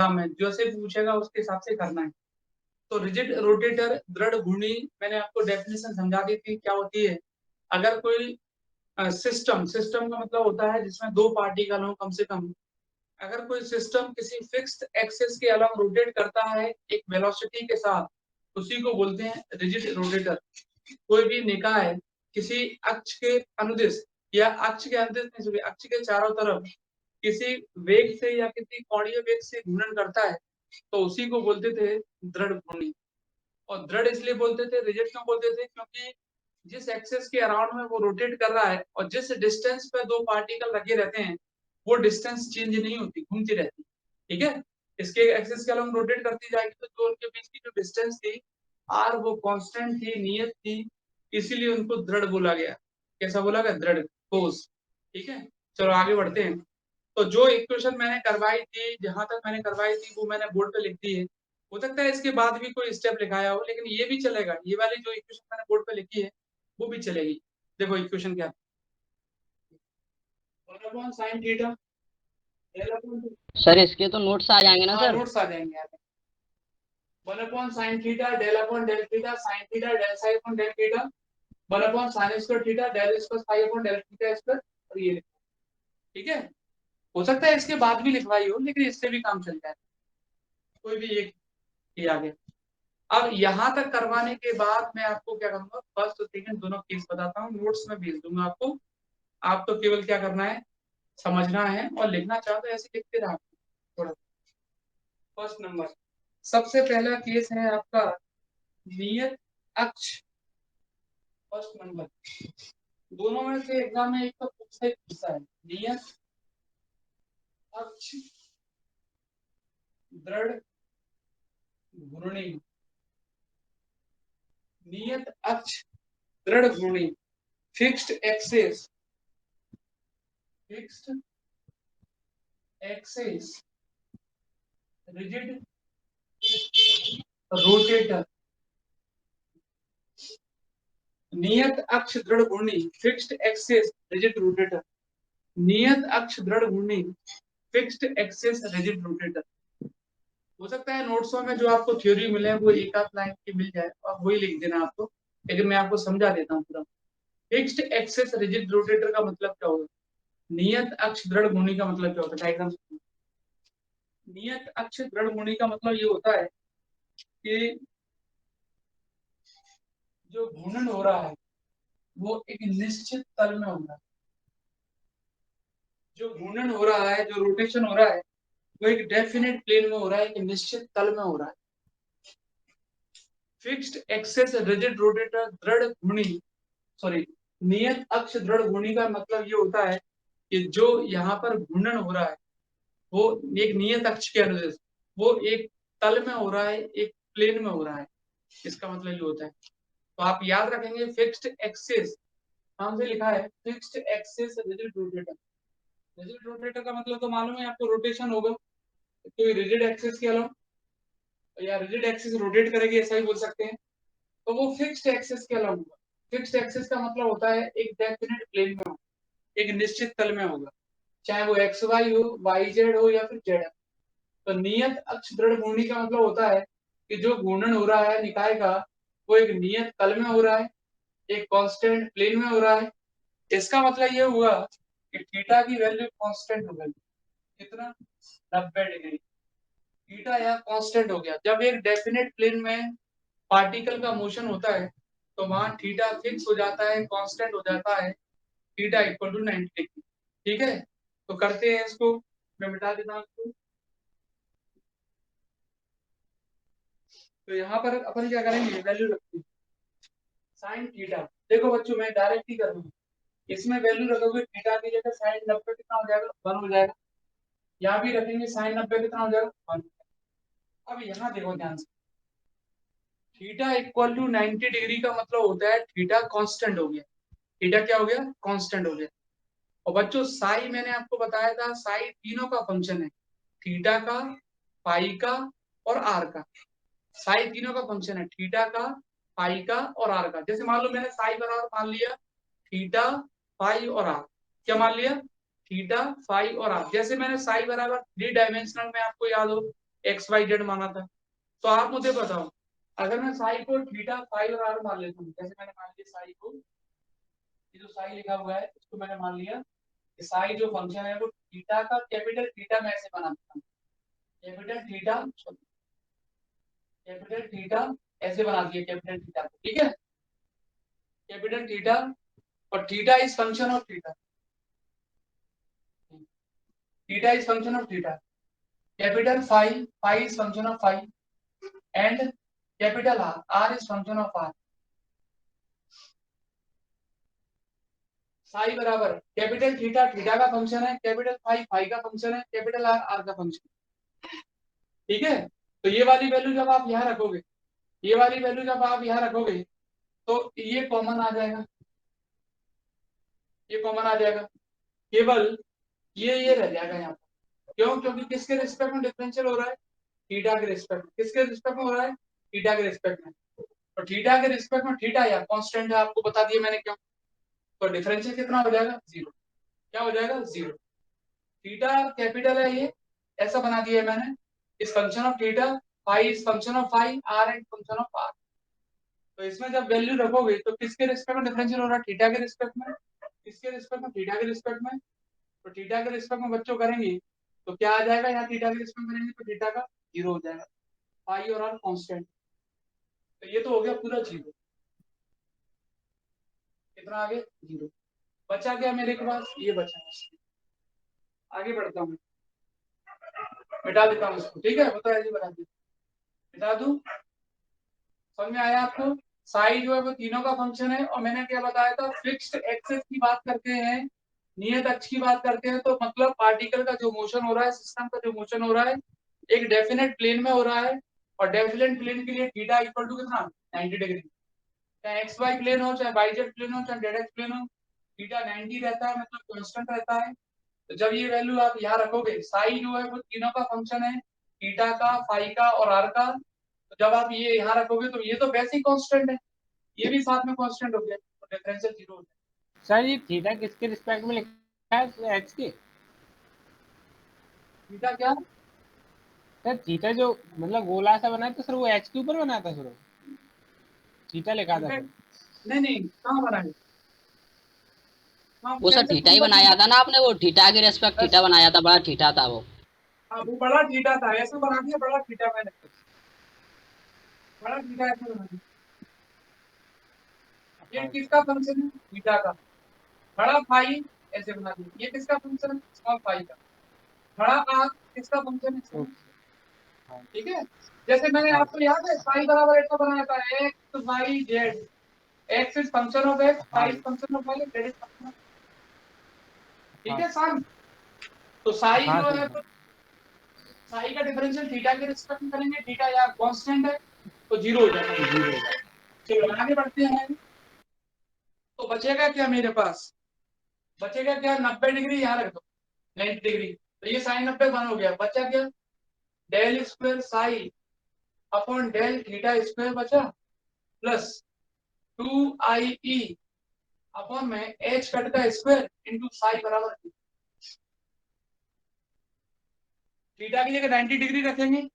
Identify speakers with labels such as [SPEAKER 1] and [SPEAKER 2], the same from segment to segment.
[SPEAKER 1] है, जैसे पूछेगा उसके हिसाब से करना है। तो रिजिड रोटेटर दृढ़ घूर्णी, मैंने आपको डेफिनेशन समझा दी थी क्या होती है। अगर कोई सिस्टम का मतलब होता है जिसमें दो पार्टिकल हो कम से कम, अगर कोई सिस्टम किसी फिक्स्ड एक्सिस के अलॉन्ग रोटेट करता है एक वेलोसिटी के साथ, उसी को बोलते हैं रिजिड रोटेटर। कोई भी निकाय किसी अक्ष के अनुदिश या अक्ष के अनुदिश नहीं, सॉरी, अक्ष के चारों तरफ किसी वेग से या किसी कोणीय वेग से घूर्णन करता है तो उसी को बोलते थे दृढ़ घूर्णी। और दृढ़ इसलिए बोलते थे, रिजिड क्यों बोलते थे, क्योंकि जिस एक्सिस के अराउंड में वो रोटेट कर रहा है और जिस डिस्टेंस पे दो पार्टिकल लगे रहते हैं वो डिस्टेंस चेंज नहीं होती, घूमती रहती। ठीक है, इसके एक्सिस के अराउंड रोटेट करती जाएगी तो जो उनके बीच की जो डिस्टेंस थी आर, वो कांस्टेंट थी, नियत थी, इसीलिए उनको दृढ़ बोला गया। कैसा बोला गया? दृढ़, ठोस। ठीक है, चलो आगे बढ़ते हैं। तो जो इक्वेशन मैंने करवाई थी, जहां तक मैंने करवाई थी वो मैंने बोर्ड पे लिख दी है। हो सकता है इसके बाद भी कोई स्टेप लिखाया हो, लेकिन ये भी चलेगा। ये वाली जो इक्वेशन मैंने बोर्ड पे लिखी है वो भी चलेगी। देखो इक्वेशन क्या, 1/sin थीटा,
[SPEAKER 2] सर इसके तो नोट्स आ जाएंगे ना सर?
[SPEAKER 1] नोट्स आ जाएंगे यार। 1/sin theta del upon del theta sin theta del psi upon del theta 1/sin square theta del square psi upon del theta square, और ये लिखो। ठीक है, हो सकता है इसके बाद भी लिखवाई हो, लेकिन इससे भी काम चल जाए, कोई भी एक ही आगे। अब यहाँ तक करवाने के बाद मैं आपको क्या करूंगा, फर्स्ट और सेकंड दोनों केस बताता हूँ, नोट्स में भेज दूंगा आपको। आप तो केवल क्या करना है, समझना है, और लिखना चाहो तो ऐसे लिखते रहो थोड़ा। फर्स्ट नंबर, सबसे पहला केस है आपका नियत अक्ष। फर्स्ट नंबर, दोनों में से एग्जाम में एक तो पूछता है नियत अक्ष दृढ़ घूर्णी। नियत अक्ष दृढ़ घूर्णी, fixed axis, fixed axis rigid rotator. नियत अक्ष दृढ़ घूर्णी, फिक्स्ड एक्सिस रिजिड रोटेटर। नियत अक्ष दृढ़ घूर्णी, फिक्स्ड एक्सिस रिजिड रोटेटर। हो सकता है नोट्सों में जो आपको थ्योरी मिले वो एक आध लाइन की मिल जाए और वही लिख देना आपको, लेकिन मैं आपको समझा देता हूँ पूरा। फिक्स्ड एक्सिस रिजिड रोटेटर का मतलब क्या होगा, नियत अक्ष दृढ़ घूर्णी का मतलब क्या होता है, डायग्राम। नियत अक्ष दृढ़ घूर्णी का मतलब ये होता है कि जो घूर्णन हो रहा है वो एक निश्चित तल में हो रहा है। जो घूर्णन हो रहा है, जो रोटेशन हो रहा है, वो एक डेफिनेट प्लेन में हो रहा है, एक निश्चित तल में हो रहा है। फिक्स्ड एक्सिस रिजिड रोटेटर दृढ़ घूर्णी, सॉरी, नियत अक्ष दृढ़ घूर्णी का मतलब ये होता है कि जो यहाँ पर घूर्णन हो रहा है वो एक नियत अक्ष के अनुदेश, वो एक तल में हो रहा है, एक प्लेन में हो रहा है। इसका मतलब ये होता है। तो आप याद रखेंगे फिक्स्ड एक्सिस, नाम से लिखा है fixed axis rigid rotator. Rigid rotator का मतलब तो मालूम है आपको, रोटेशन होगा तो रिजिड एक्सिस के अलावा, या रिजिड एक्सिस रोटेट करेगी ऐसा ही बोल सकते हैं। तो वो फिक्स्ड एक्सिस के अलावा होगा। फिक्स्ड एक्सिस का मतलब होता है एक डेफिनेट प्लेन में होगा, एक निश्चित तल में होगा, चाहे वो एक्स वाई हो, वाई जेड हो, या फिर जेड। तो नियत अक्ष दृढ़ घूर्णी का मतलब होता है कि जो घूर्णन हो रहा है निकाय का वो एक नियत तल में हो रहा है, एक कांस्टेंट प्लेन में हो रहा है। इसका मतलब ये हुआ कि थीटा की वैल्यू कांस्टेंट हो गई, कितना, 90 डिग्री। थीटा यहाँ कांस्टेंट हो गया। जब एक डेफिनेट प्लेन में पार्टिकल का मोशन होता है तो वहां थीटा फिक्स हो जाता है, कांस्टेंट हो जाता है, थीटा इक्वल टू 90 डिग्री। ठीक है, तो करते हैं इसको, मैं मिटा देता हूँ इसको। तो यहाँ पर अपन क्या करेंगे, वैल्यू रखते हैं साइन थीटा। देखो बच्चों मैं डायरेक्ट ही करूंगा, इसमें वैल्यू रखोगे थीटा की जगह साइन 90 कितना हो जाएगा, 1 हो जाएगा। यहाँ भी रखेंगे साइन 90 कितना हो जाएगा, 1। अब यहाँ देखो ध्यान से, थीटा इक्वल टू 90 डिग्री का मतलब होता है थीटा कांस्टेंट हो गया। थीटा क्या हो गया, कांस्टेंट हो गया। और बच्चों साई मैंने आपको बताया था, साई तीनों का फंक्शन है, थीटा का, पाई का और आर का। साई तीनों का फंक्शन है, थीटा का, पाई का और आर का। जैसे मान लो मैंने साई बराबर मान लिया थीटा, पाई और आर। क्या मान लिया, थीटा, पाई और आर। जैसे मैंने साई बराबर 3 डायमेंशनल में, आपको याद हो एक्स वाई जेड माना था। तो आप मुझे बताओ, अगर मैं साई को थीटा फाई और आर मान लेता हूँ, जैसे मैंने मान लिया साई को, ये जो साई लिखा हुआ है इसको मैंने मान लिया कि साई जो फंक्शन है वो थीटा का कैपिटल थीटा में ऐसे बना देता हूँ, कैपिटल थीटा ऐसे बना दिया कैपिटल थीटा को, ठीक है, कैपिटल थीटा, और theta is function of theta, theta is function of theta, capital phi, phi is function of phi, and capital R, R is function of R. Psi बराबर capital theta, theta का function है, capital phi, phi का function है, capital R, R का function, ठीक है। तो ये वाली वैल्यू जब आप यहाँ रखोगे, ये वाली वैल्यू जब आप यहाँ रखोगे तो ये कॉमन आ जाएगा, ये कॉमन आ जाएगा, केवल ये रह जाएगा यहाँ पर। क्यों? क्योंकि किसके रिस्पेक्ट में डिफरेंशियल हो रहा है? थीटा के रिस्पेक्ट में। किसके रिस्पेक्ट में हो रहा है? थीटा के रिस्पेक्ट में। तो थीटा के रिस्पेक्ट में थीटा या कांस्टेंट है, आपको बता दिया मैंने क्यों। तो डिफरेंशियल कितना हो जाएगा? जीरो। क्या हो जाएगा? जीरो। थीटा कैपिटल है, ये ऐसा बना दिया है मैंने, इस function of theta, phi is function of phi, R and function of R. तो इसमें जब वैल्यू रखोगे तो किसके रिस्पेक्ट में डिफरेंशियल हो रहा है? थीटा के रिस्पेक्ट में। किसके रिस्पेक्ट में? थीटा के रिस्पेक्ट में। तो थीटा के रिस्पेक्ट में बच्चों करेंगे तो क्या आ जाएगा? यहाँ थीटा के रिस्पेक्ट में करेंगे तो थीटा का जीरो हो जाएगा, फाई और आर कांस्टेंट। तो ये तो हो गया पूरा जीरो। कितना आ गया? जीरो। बचा क्या मेरे के पास? ये बचा है। आगे बढ़ता हूँ, मिटा देता हूँ इसको, ठीक है, बताओ ऐसे बता दी, मिटा दूं। समझ में आया आपको? साई जो है वो तीनों का फंक्शन है, और मैंने क्या बताया था, फिक्स्ड एक्सेस की बात करते हैं, नियत अक्ष की बात करते हैं, तो मतलब पार्टिकल का जो मोशन हो रहा है, सिस्टम का जो मोशन हो रहा है, एक डेफिनेट प्लेन में हो रहा है, और डेफिनेट प्लेन के लिए थीटा इक्वल टू कितना? 90 डिग्री। चाहे एक्स वाई प्लेन हो, चाहे वाई जेड प्लेन हो, चाहे जेड एक्स प्लेन हो, थीटा 90 रहता है, मतलब कांस्टेंट रहता है। तो जब ये वैल्यू आप यहाँ रखोगे, साई जो है वो तीनों का फंक्शन है, थीटा का, फाई का और आर का। तो जब आप ये यहाँ रखोगे तो ये तो वैसे ही कांस्टेंट है, ये भी साथ में कांस्टेंट हो गया, तो डिफरेंशियल जीरो हो जाएगा।
[SPEAKER 3] सर ये थीटा किसके रिस्पेक्ट में लिखा है? एच के?
[SPEAKER 1] थीटा क्या?
[SPEAKER 3] सर थीटा जो मतलब गोला सा बना है तो सर वो एच के ऊपर बना था सर, थीटा लिखा था
[SPEAKER 1] थीटा
[SPEAKER 3] सर।
[SPEAKER 1] नहीं नहीं, कहाँ बना है? हाँ,
[SPEAKER 2] वो सर
[SPEAKER 1] कैसे
[SPEAKER 2] थीटा ही
[SPEAKER 1] सिंपल
[SPEAKER 2] बनाया
[SPEAKER 1] थीटा।
[SPEAKER 2] था ना आपने, वो थीटा के रेस्पेक्ट
[SPEAKER 1] बस,
[SPEAKER 2] थीटा बनाया था, बड़ा थीटा था वो।
[SPEAKER 1] हाँ वो बड़ा थीटा था, ऐसे बना दिया बड़ा थीटा मैंने, बड़ा थीटा ऐसे बना दिया। ये
[SPEAKER 3] हाँ
[SPEAKER 1] किसका फंक्शन है? थीटा का। बड़ा फाई ऐसे बना दिया, ये किसका फंक्शन है? स्मॉल फाई का। बड़ा आर किसका फंक्शन है?
[SPEAKER 3] ओके।
[SPEAKER 1] स्मॉल,
[SPEAKER 3] हाँ
[SPEAKER 1] ठीक है। जैसे मैंने
[SPEAKER 3] हाँ
[SPEAKER 1] आपको याद है फाई बराबर ऐसा बनाया था, x y z, x is function of x,
[SPEAKER 3] हाँ
[SPEAKER 1] phi is function of y, z is function of, ठीक
[SPEAKER 3] हाँ
[SPEAKER 1] है शाम। तो साई
[SPEAKER 3] हाँ
[SPEAKER 1] जो
[SPEAKER 3] सर
[SPEAKER 1] है तो साई का डिफरेंशियल थीटा के रिस्पेक्ट में करेंगे, थीटा या कांस्टेंट है तो जीरो हो जाएगा।
[SPEAKER 3] जीरो।
[SPEAKER 1] चलो आगे बढ़ते हैं। तो बचेगा क्या मेरे पास? बचेगा क्या? 90 डिग्री यहाँ रख दो, 90 डिग्री, तो ये साइन 90 बन हो गया। बचा क्या? Del square psi upon del theta square बचा, प्लस 2 i e अपॉन में एच कट का स्क्वायर इंटू साई बराबर थीटा की जगह 90 डिग्री रखेंगे,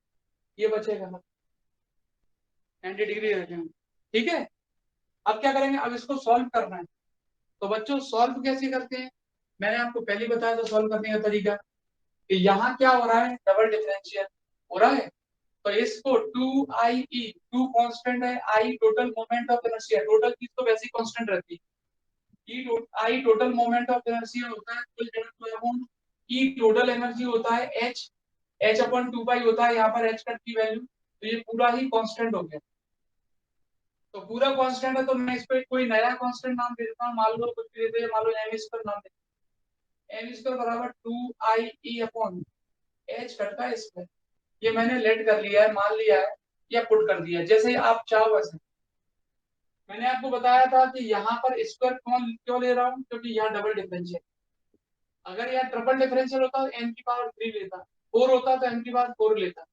[SPEAKER 1] ये बचेगा 90 डिग्री रखेंगे, ठीक है। अब क्या करेंगे? अब इसको सॉल्व करना है। तो बच्चों सॉल्व कैसे करते हैं? मैंने आपको पहले ही बताया था सॉल्व करने का तरीका, कि यहाँ क्या हो रहा है? डबल डिफरेंशियल हो रहा है। तो इसको 2 i e, 2 कांस्टेंट है, i total moment of inertia, total चीज तो वैसे ही कांस्टेंट रहती है, ई टोटल मोमेंट ऑफ इनर्शिया होता है, कुल जड़त्व अमाउंट, ई टोटल एनर्जी होता है एच, एच अपॉन 2 पाई होता है यहाँ पर एच कट की वैल्यू, तो ये पूरा ही कांस्टेंट हो गया। तो पूरा कांस्टेंट है तो मैं इस पे कोई नया कांस्टेंट नाम दे देता हूँ, मान लो कुछ भी दे दे, मान लो एम स्क्वायर नाम दे, एम स्क्वायर बराबर 2 i e upon H cut का स्क्वायर। ये मैंने लेट कर लिया है, मान लिया है, या पुट कर दिया, जैसे ही आप चाहो वैसे। मैंने आपको बताया था कि यहाँ पर स्क्वायर क्यों ले रहा हूँ, क्योंकि यहाँ डबल डिफरेंशियल, अगर यहाँ ट्रिपल डिफरेंशियल होता तो m की पावर 3 लेता, 4 होता तो m की पावर 4 लेता।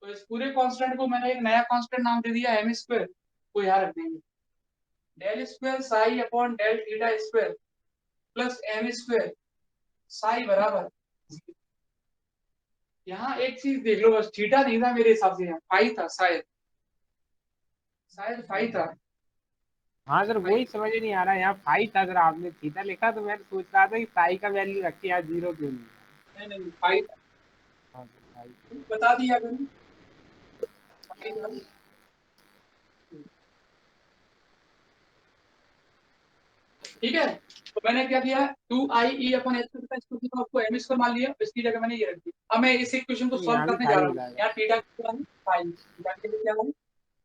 [SPEAKER 1] तो इस पूरे कांस्टेंट को मैंने एक नया कांस्टेंट नाम दे दिया m स्क्वायर, को यहाँ रख देंगे, del square psi upon del theta square plus m square psi बराबर 0। यहाँ एक चीज देख लो बस, थीटा नहीं था मेरे हिसाब से, यहाँ फाई था शायद, शायद फाई था।
[SPEAKER 3] हाँ सर
[SPEAKER 1] फाई,
[SPEAKER 3] वही समझ नहीं आ रहा है, यहाँ फाई था सर, आपने थीटा लिखा तो मैं सोच रहा था कि फाई का वैल्यू रखी, यहाँ जीरो क्यों नहीं है।
[SPEAKER 1] नहीं नहीं फाई था,
[SPEAKER 3] हाँ सर फाई।
[SPEAKER 1] बता दिया मैंने, फाई था। ठीक है, तो मैंने क्या किया, 2i अपन एच का इक्वेशन को आपको एम स्क्वायर मान लिया, इसकी जगह मैंने ये रख दिया। अब मैं इस इक्वेशन को
[SPEAKER 3] तो
[SPEAKER 1] सॉल्व
[SPEAKER 3] यहाँ भी
[SPEAKER 1] करने जा
[SPEAKER 3] फाई
[SPEAKER 1] रहा
[SPEAKER 3] हो
[SPEAKER 1] हूँ।
[SPEAKER 3] जाएगा।
[SPEAKER 1] यहाँ थीटा क्या है, फाई, थीटा के लिए क्या है,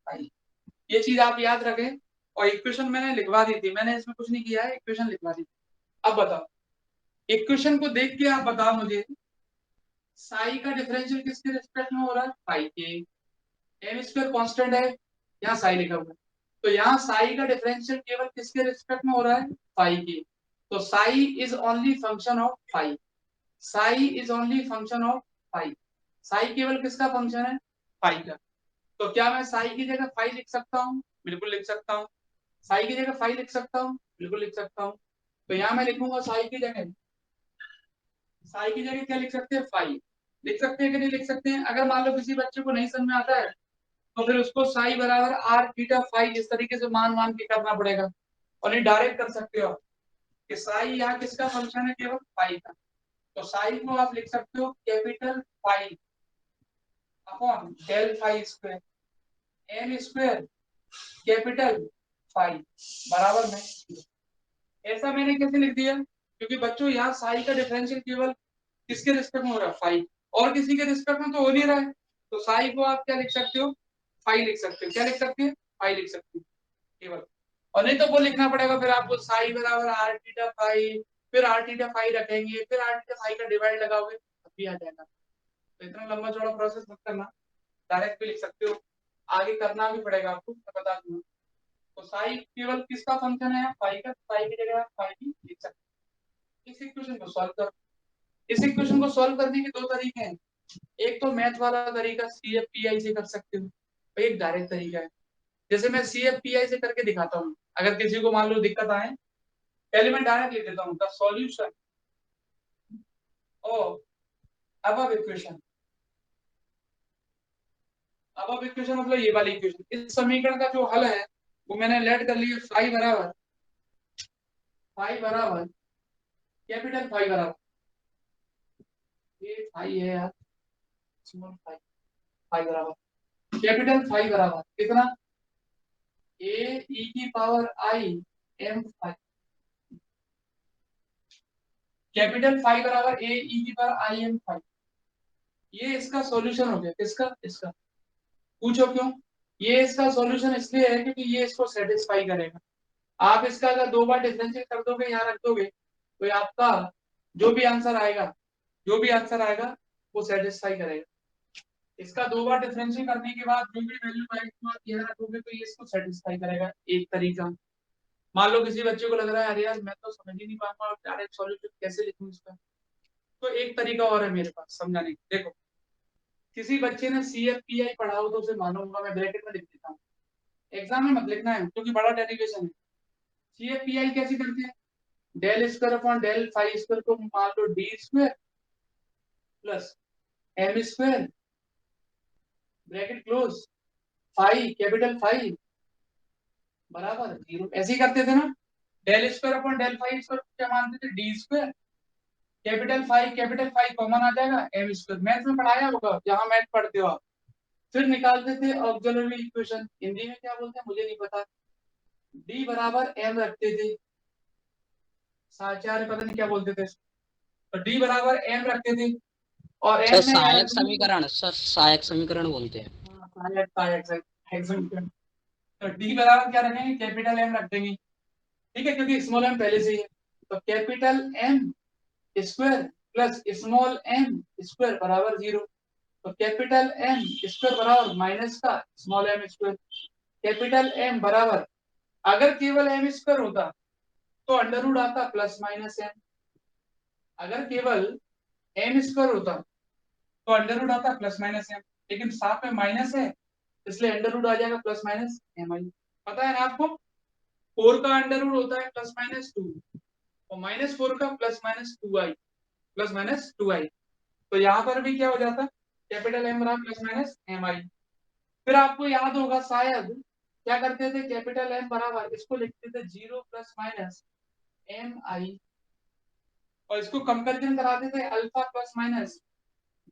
[SPEAKER 1] फाई। ये चीज आप याद रखें। और इक्वेशन मैंने लिखवा दी थी, मैंने इसमें कुछ नहीं किया है, इक्वेशन लिखवा दी। अब बताओ, इक्वेशन को देख के आप बताओ मुझे, साई का डिफरेंशियल किसके रिस्पेक्ट में हो रहा है, फाई के। एम स्क्वायर कांस्टेंट है, यहाँ साई लिखा हुआ है, तो यहाँ साई का डिफरेंशियल केवल किसके रिस्पेक्ट में हो रहा है, फाई के। तो psi is only function of phi, psi is only function of phi, psi केवल किसका फंक्शन है, फाई का। तो क्या मैं साई की जगह फाई लिख सकता हूँ, बिल्कुल लिख सकता हूँ। साई की जगह फाई लिख सकता हूँ, बिल्कुल लिख सकता हूँ। तो यहाँ मैं लिखूंगा साई की जगह, साई की जगह क्या लिख सकते हैं, फाई। लिख सकते हैं कि नहीं लिख सकते हैं। अगर मान लो किसी बच्चे को नहीं समझ में आता है, तो फिर उसको साई बराबर आर थीटा फाई इस तरीके से मान मान के करना पड़ेगा, और नहीं डायरेक्ट कर सकते हो कि साई यहाँ किसका फंक्शन है, केवल फाई का। तो साई को आप लिख सकते हो capital phi upon del phi square M square capital phi बराबर में। ऐसा मैंने कैसे लिख दिया, क्योंकि बच्चों यहाँ साई का डिफरेंशियल केवल किसके रिस्पेक्ट में हो रहा है, फाई, और किसी के रिस्पेक्ट में तो हो नहीं रहा है। तो साई को आप क्या लिख सकते हो, फाई लिख सकते हो। क्या लिख सकते हैं, फाई लिख सकते हो केवल। और नहीं तो वो लिखना पड़ेगा फिर आपको, साई बराबर आर थीटा फाई, फिर आर थीटा फाई रखेंगे, फिर आर थीटा फाई का डिवाइड लगाओगे तब भी आ जाएगा। तो इतना लंबा चौड़ा प्रोसेस मत करना, डायरेक्ट भी लिख सकते हो, आगे करना भी पड़ेगा आपको, मैं बता दूंगा। तो साई केवल किसका फंक्शन है, फाई का, साई की जगह आप फाई भी लिख सकते हो। इस इक्वेशन को सॉल्व कर, इस इक्वेशन को सॉल्व करने के दो तरीके हैं। एक तो मैथ वाला तरीका सी एफ पी आई से कर सकते हो, और एक डायरेक्ट तरीका है। जैसे मैं सी एफ पी आई से करके दिखाता हूँ, अगर किसी को मान लो दिक्कत आए, पहले मैं डायरेक्ट लिख देता हूँ the solution of above equation. Above equation मतलब ये वाली इक्वेशन, इस समीकरण का जो हल है वो मैंने लेट कर लिया, फाई बराबर कैपिटल फाई बराबर, ये फाई है यार, स्मॉल फाई, फाई बराबर कैपिटल फाई बराबर कितना, ए ई की power I am phi, capital phi बराबर ए ई की पावर आई एम फाई। ये इसका सॉल्यूशन हो गया, किसका, इसका। पूछो क्यों, ये इसका सॉल्यूशन इसलिए है क्योंकि ये इसको सेटिस्फाई करेगा। आप इसका अगर दो बार डिफरेंशिएट कर दोगे, यहाँ रख दोगे, तो ये आपका जो भी आंसर आएगा, जो भी आंसर आएगा वो सेटिस्फाई करेगा। इसका दो बार डिफरेंशिएट करने के बाद जो भी वैल्यू आएगी वो आप यहाँ रखोगे तो ये इसको सेटिस्फाई करेगा। एक तरीका, मान लो किसी बच्चे को लग रहा है अरे यार मैं तो समझ ही नहीं पाऊंगा डायरेक्ट सॉल्यूशन कैसे लिखूं इसका, तो एक तरीका और है मेरे पास समझाने का। देखो, किसी बच्चे ने सी एफ पी आई पढ़ा हो तो उसे मालूम होगा, मैं ब्रैकेट में लिख देता हूँ, एग्जाम में मत लिखना है क्योंकि बड़ा डेरिवेशन है। सी एफ पी आई कैसे करते हैं, del square upon del phi square को मान लो d square plus M square bracket close phi capital phi बराबर जीरो, ऐसे ही करते थे ना। Del square upon del phi square क्या मानते थे, d square capital phi common आ जाएगा एम स्क्वायर, मैथ में पढ़ाया होगा जहां मैथ पढ़ते हो आप। फिर निकालते थे ऑक्सिलरी इक्वेशन, हिंदी में क्या बोलते हैं मुझे नहीं पता, डी बराबर एम रखते थे, साचार्य पता नहीं क्या बोलते थे, तो डी बराबर एम रखते थे, और
[SPEAKER 2] सर
[SPEAKER 1] एम में यार
[SPEAKER 2] सहायक समीकरण, सर सहायक समीकरण बोलते हैं।
[SPEAKER 1] तो डी बराबर क्या रखेंगे, कैपिटल एम रख देंगे, ठीक है, क्योंकि स्मॉल एम पहले से ही है। तो capital M square plus small M square बराबर जीरो। तो कैपिटल एम स्क्वायर बराबर माइनस का small M square, capital M बराबर, अगर केवल एम स्क्वायर होता तो अंडर रूट आता प्लस माइनस एम, अगर केवल एम स्क्वायर होता तो अंडर रूट आता प्लस माइनस एम, लेकिन साथ में माइनस है इसलिए अंडर रूट आ जाएगा प्लस माइनस एम आई। पता है ना आपको, 4 का अंडर रूट होता है प्लस माइनस 2, और -4 का plus minus 2i, plus minus 2i। तो यहाँ पर भी क्या हो जाता, कैपिटल एम बराबर प्लस माइनस एम आई। फिर आपको याद होगा शायद क्या करते थे, कैपिटल एम बराबर इसको लिखते थे 0 प्लस माइनस एम आई, और इसको कंपेरिजन कराते थे अल्फा प्लस माइनस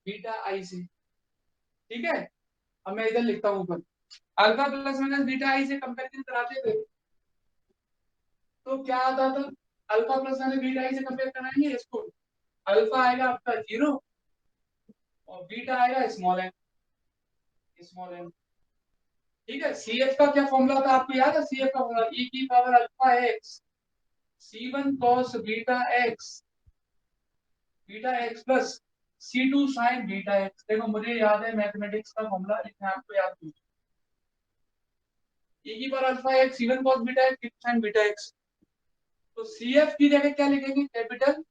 [SPEAKER 1] बीटा आई से। ठीक है, अब मैं इधर लिखता हूँ ऊपर, अल्फा प्लस माइनस बीटा आई से कंपेरिजन कराते थे तो क्या आता था, अल्फा प्लस माइनस बीटा आई से कंपेयर कराएंगे इसको, अल्फा आएगा आपका 0 और बीटा आएगा स्मॉल एम, स्मॉल एम। ठीक है, सी एफ का क्या फॉर्मूला था आपको याद है, सी एफ का फॉर्मूला ई की power alpha X C one cos beta X plus C two sine beta X. देखो मुझे याद है मैथमेटिक्स का फॉर्मूला, लेकिन आपको याद नहीं, ई की power alpha X C one cos beta X C two sine beta X. तो सी एफ की जगह क्या लिखेंगे, कैपिटल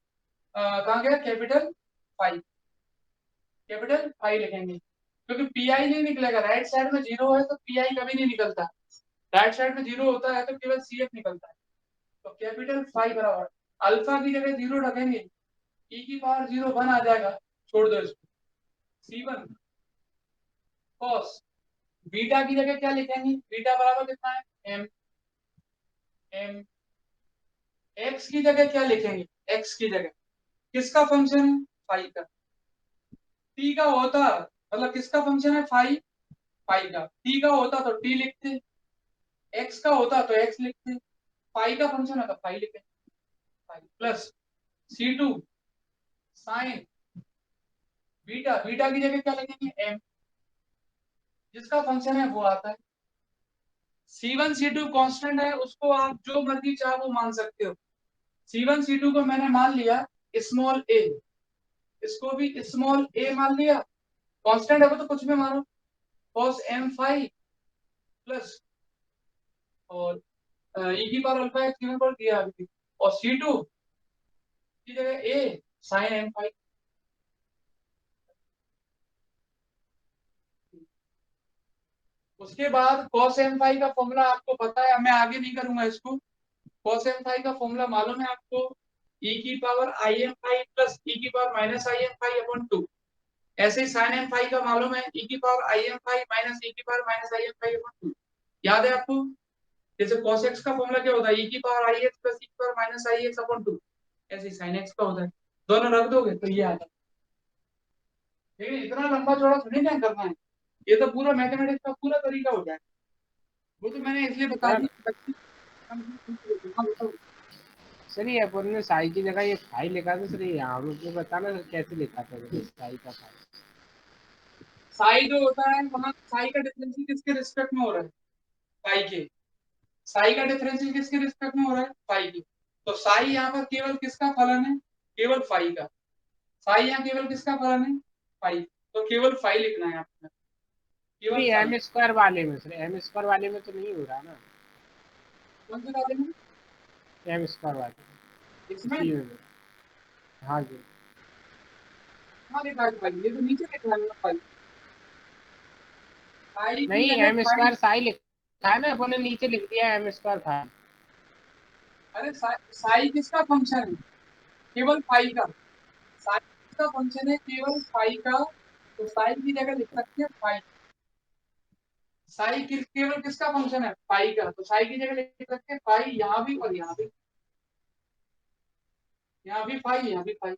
[SPEAKER 1] कहाँ गया, कैपिटल फाइव, कैपिटल फाइव लिखेंगे, क्योंकि पी आई नहीं निकलेगा, राइट साइड में जीरो है तो पी आई कभी नहीं निकलता, राइट साइड में जीरो होता है तो केवल सी एफ निकलता है। तो कैपिटल फाइव बराबर अल्फा की जगह जीरो रखेंगे, ई की पावर जीरो वन आ जाएगा, छोड़ दो इसको, सी वन कॉस बीटा की जगह क्या लिखेंगे, बीटा बराबर कितना है एम, एम एक्स की जगह क्या लिखेंगे, एक्स की जगह किसका फंक्शन है, फाइव का, टी का होता मतलब किसका फंक्शन है फाइव, फाइव का, टी का होता तो टी लिखते, एक्स का होता तो एक्स लिखते, फाइव का फंक्शन है तो फाइव लिखे, five plus C two sine beta, beta की जगह क्या लिखेंगे एम, जिसका फंक्शन है वो आता है, सी वन सी टू कॉन्स्टेंट है, उसको आप जो मर्जी चाहो वो मान सकते हो, सी वन सी टू को मैंने मान लिया स्मॉल ए, इसको भी स्मॉल ए मान लिया, कांस्टेंट है वो तो कुछ भी मानो, cos एम फाइव प्लस और ई की पावर अल्फा एक्स गिवन पर दिया अभी, और सी टू की जगह ए साइन एम फाइव। उसके बाद cos एम फाइव का फॉर्मूला आपको पता है, मैं आगे नहीं करूंगा इसको, cos एम फाइव का फॉर्मूला मालूम है आपको, ई की पावर आई एम फाइव प्लस ई की power minus i m five upon two, ऐसे ही साइन एम फाइव का मालूम है ई की पावर आई एम फाइव माइनस ई की power minus i m five upon two, याद है आपको, जैसे cos x का फॉर्मूला क्या होता है, e की पावर आई एक्स प्लस ई की पावर माइनस आई एक्स अपॉन टू, ऐसे ही sin x का होता है, दोनों रख दोगे तो ये आ जाए। लेकिन इतना लंबा चौड़ा थोड़ी ना करना है, ये तो पूरा मैथमेटिक्स का पूरा तरीका हो जाए, वो तो मैंने इसलिए बता
[SPEAKER 3] सर
[SPEAKER 1] दी बच्चे। हाँ, बताओ।
[SPEAKER 3] सर ये अपन ने साई की जगह ये फाई लिखा था सर, ये यहाँ मुझे बताना सर कैसे लिखा था साई का फाई।
[SPEAKER 1] साई जो होता है वहां साई का डिफरेंशियल किसके रिस्पेक्ट में हो रहा है, पाई के, साई का डिफरेंशियल किसके रिस्पेक्ट में हो रहा है, पाई के, तो साई यहाँ पर केवल किसका फलन है, केवल फाई का, साई यहाँ केवल किसका फलन है, फाई, तो केवल फाई लिखना है आपको,
[SPEAKER 3] सर
[SPEAKER 1] केवल
[SPEAKER 3] ये
[SPEAKER 1] फाई।
[SPEAKER 3] एम स्क्वायर वाले में, सर एम स्क्वायर वाले में तो नहीं हो रहा ना,
[SPEAKER 1] कौन से वाले में,
[SPEAKER 3] एम स्क्वायर वाले में,
[SPEAKER 1] इसमें
[SPEAKER 3] इसी में। हाँ जी।
[SPEAKER 1] कहाँ लिखा है फाइव, ये तो नीचे लिखा है फाइव, फाइव की
[SPEAKER 3] नहीं
[SPEAKER 1] जगह
[SPEAKER 3] एम
[SPEAKER 1] फाइव।
[SPEAKER 3] स्क्वायर साई लिखा है ना, अपन ने नीचे लिख दिया एम स्क्वायर फाई।
[SPEAKER 1] अरे साई किसका फंक्शन है, केवल फाइव का, साई किसका फंक्शन है, केवल फाइव का, तो साई की जगह लिख सकते हैं फाइव, केवल किसका फंक्शन है फाइव का, तो साई की जगह लिख सकते हैं फाइव, यहाँ भी और यहाँ भी, यहाँ भी फाइव यहाँ भी फाइव।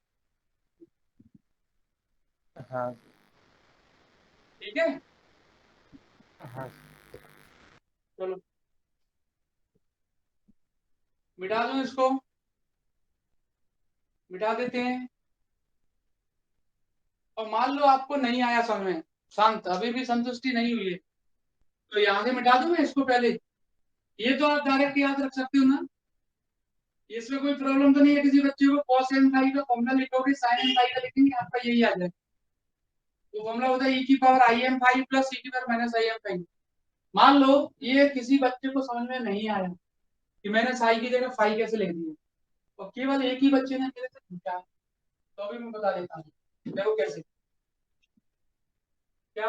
[SPEAKER 3] हाँ
[SPEAKER 1] ठीक है,
[SPEAKER 3] हाँ।
[SPEAKER 1] चलो मिटा दो इसको, मिटा देते हैं, और मान लो आपको नहीं आया समझ में, शांत अभी भी संतुष्टि नहीं हुई है, तो यहाँ से मिटा दूं मैं इसको पहले, ये तो आप डायरेक्ट याद रख सकते हो ना, इसमें कोई प्रॉब्लम तो नहीं है किसी बच्चे को, cos m फाइव का फॉर्मूला लिखोगे sin m फाइव का लिखेंगे आपका यही आ जाए, तो फॉर्मूला होता है e की पावर आई एम फाइव प्लस e की power minus i m five. मान लो ये किसी बच्चे को समझ में नहीं आया कि मैंने साई की जगह फाइव कैसे लिख दिया, और केवल एक ही बच्चे ने मेरे से पूछा, तो अभी मैं बता देता हूँ देखो कैसे, क्या,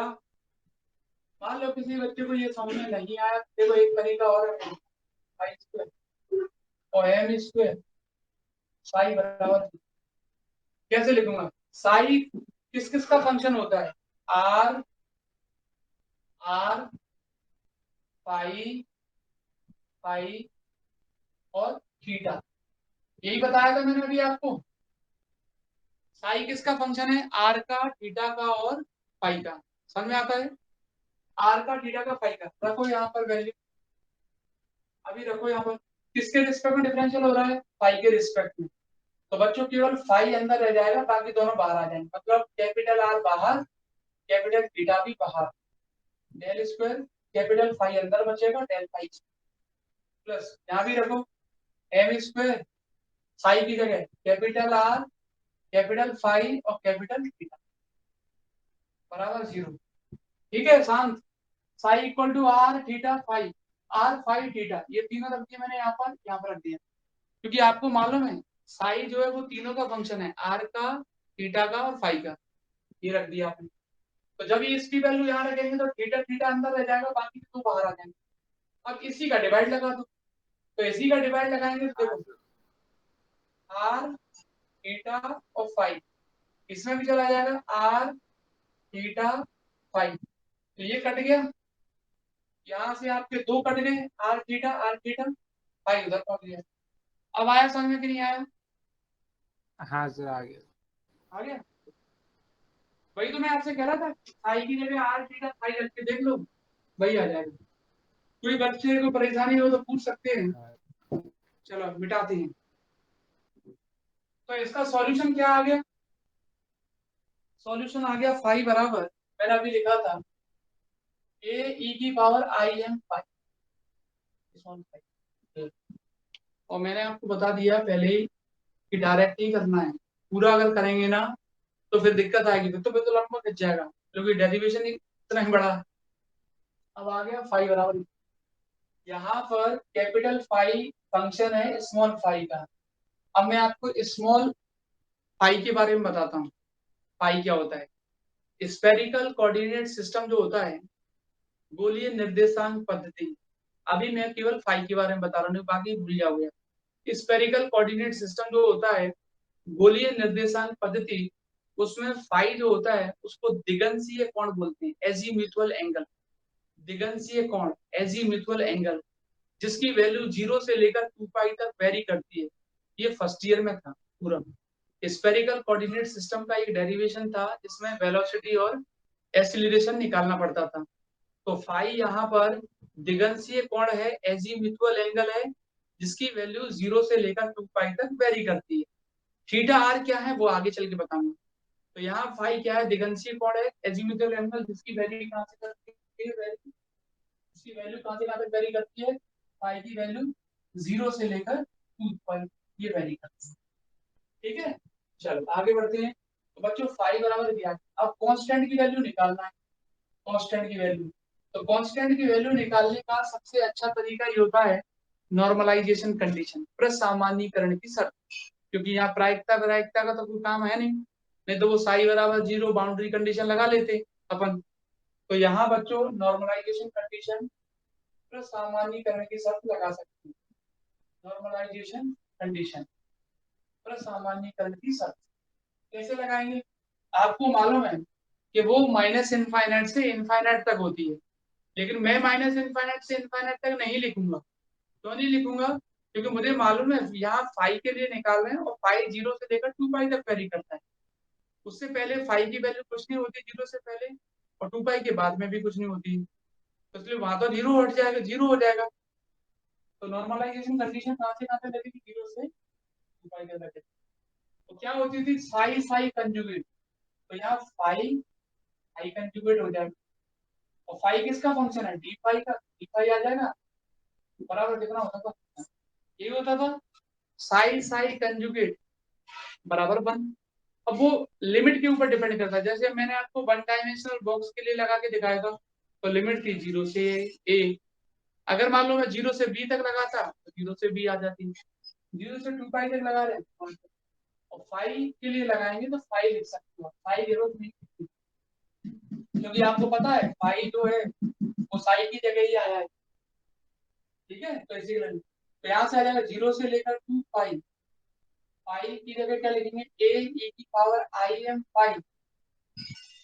[SPEAKER 1] मान लो किसी बच्चे को ये समझ में नहीं आया, देखो एक तरीका और है, फाइव स्क्वायर और एम स्क्वायर साई बराबर कैसे लिखूंगा, साई किस किस का फंक्शन होता है, आर आर फाई फाई और थीटा, यही बताया था मैंने अभी आपको। साई किसका फंक्शन है, आर का, थीटा का और फाई का, समझ में आता है, आर का, थीटा का, फाई का। रखो यहाँ पर वैल्यू, अभी रखो यहाँ पर, किसके रिस्पेक्ट में डिफरेंशियल हो रहा है, फाई के रिस्पेक्ट में। तो बच्चों केवल फाई अंदर रह जाएगा, बाकी दोनों बाहर आ जाएंगे, मतलब कैपिटल आर बाहर, कैपिटल थीटा भी बाहर, डेल स्क्वायर कैपिटल फाई अंदर बचेगा, डेल फाई प्लस यहाँ भी रखो एम स्क्वायर फाई की जगह कैपिटल आर, कैपिटल फाई और कैपिटल थीटा बराबर 0। ठीक है शांत, psi equal to R theta phi, R phi theta, ये तीनों रख दिए मैंने यहाँ पर रख दिया, क्योंकि आपको मालूम है साई जो है वो तीनों का फंक्शन है, आर का, थीटा का और फाई का, ये रख दिया आपने। तो जब ये इसकी वैल्यू यहाँ रखेंगे तो थीटा थीटा अंदर रह जाएगा, बाकी तो बाहर आ जाएंगे। अब इसी का डिवाइड लगा दो, तो इसी का डिवाइड लगाएंगे तो देखो आर थीटा और फाई, इसमें भी चला जाएगा आर थीटा फाई, तो ये कट गया, यहाँ से आपके दो कट गए, आर थीटा फाई उधर पहुंच गया। अब आया समझ में कि नहीं आया,
[SPEAKER 3] हाँ सर आ गया।
[SPEAKER 1] आ गया, वही तो मैं आपसे कह रहा था, फाई की जगह आर थीटा फाई रख के देख लो, वही आ जाएगा। कोई बच्चे को परेशानी हो तो पूछ सकते हैं, चलो मिटाते हैं। तो इसका सॉल्यूशन क्या आ गया, सॉल्यूशन आ गया फाई बराबर, मैंने अभी लिखा था ए ई की पावर आई एम फाई, और मैंने आपको बता दिया पहले ही कि डायरेक्ट ही करना है, पूरा अगर करेंगे ना तो फिर दिक्कत आएगी, फिर तो लंबा खिंच जाएगा, क्योंकि डेरिवेशन ही इतना ही बड़ा। अब आ गया फाई बराबर, यहाँ पर कैपिटल फाई फंक्शन है स्मॉल फाई का। अब मैं आपको स्मॉल फाई के बारे में बताता हूँ, फाई क्या होता है। स्पेरिकल कोऑर्डिनेट सिस्टम जो होता है, गोलीय निर्देशांक पद्धति, अभी मैं केवल फाई के बारे में बता रहा हूँ, बाकी भूल जाओगे। स्पेरिकल कोऑर्डिनेट सिस्टम जो होता है, गोलीय निर्देशांक पद्धति, उसमें फाई जो होता है उसको दिगंशीय कोण बोलते हैं, एजीम्यूथुअल एंगल, दिगंशीय कोण, एजीम्यूथुअल एंगल, जिसकी वैल्यू 0 से लेकर 2 पाई तक वेरी करती है। ये फर्स्ट ईयर में था पूरा। स्पेरिकल कोऑर्डिनेट सिस्टम का एक डेरिवेशन था जिसमें वेलोसिटी और एक्सीलरेशन निकालना पड़ता था। तो फाई यहाँ पर दिगंशीय कोण है, एजीम्यूथुअल एंगल है, जिसकी वैल्यू 0 से लेकर 2 पाई तक वेरी करती है। थीटा आर क्या है वो आगे चल के बताऊंगा। तो यहाँ फाई क्या है, दिगंशीय कोण है, एजीम्यूथुअल एंगल, जिसकी वैल्यू कहाँ से करती है, इसकी वैल्यू कहाँ से कहाँ तक वेरी करती है, फाई की वैल्यू 0 से लेकर 2 पाई ये वेरी करती है। ठीक है, चलो आगे बढ़ते हैं। तो बच्चों फाई बराबर दिया, अब कांस्टेंट की वैल्यू निकालना है, कांस्टेंट की वैल्यू। तो कांस्टेंट की वैल्यू निकालने का सबसे अच्छा तरीका ये होता है नॉर्मलाइजेशन कंडीशन, प्रसामान्यीकरण की शर्त, क्योंकि यहाँ प्रायिकता प्रायिकता का तो कोई काम है नहीं, नहीं तो वो साई बराबर 0 बाउंड्री कंडीशन लगा लेते अपन। तो यहाँ बच्चों नॉर्मलाइजेशन कंडीशन प्रसामान्यीकरण की शर्त लगा सकते हैं, नॉर्मलाइजेशन कंडीशन प्रसामान्यीकरण की शर्त कैसे लगाएंगे। आपको मालूम है कि वो माइनस इनफाइनाइट से इनफाइनाइट तक होती है, लेकिन मैं माइनस इनफाइनाइट से इनफाइनाइट तक नहीं लिखूंगा। क्यों नहीं लिखूंगा, क्योंकि मुझे मालूम है यहाँ फाई के लिए निकाल रहे हैं और फाई 0 से लेकर 2 पाई तक वेरी करता है। उससे पहले फाई की वैल्यू कुछ नहीं होती 0 से पहले, और 2 पाई के बाद में भी कुछ नहीं होती, तो इसलिए वहां तो 0 हट जाएगा, 0 हो जाएगा। तो नॉर्मलाइजेशन कंडीशन कहाँ से लगेगी, 0 से 2 पाई तक लगेगी। तो क्या होती थी, साई साई कंजुगेट, तो यहाँ फाई फाई कंजुगेट हो जाएगा, और फाई किसका फंक्शन है, डी फाई का, डी फाई आ जाएगा बराबर कितना होता था, ये होता था साई साई कंजुगेट बराबर 1। अब वो लिमिट के ऊपर डिपेंड करता है, जैसे मैंने आपको वन डायमेंशनल बॉक्स के लिए लगा के दिखाया था, तो लिमिट थी 0 से ए, अगर मान लो मैं 0 से बी तक लगाता तो 0 से बी आ जाती, 0 से 2 पाई तक लगा रहे हैं, और फाई के लिए लगाएंगे तो फाई लिख सकते हो, फाई जरूरत नहीं, क्योंकि आपको पता है फाई जो है वो साई की जगह ही आया है। ठीक है, तो इसीलिए तो यहाँ से आ जाएगा 0 से लेकर 2 पाई, पाई की जगह क्या लिखेंगे, ए ई की पावर आई एम पाई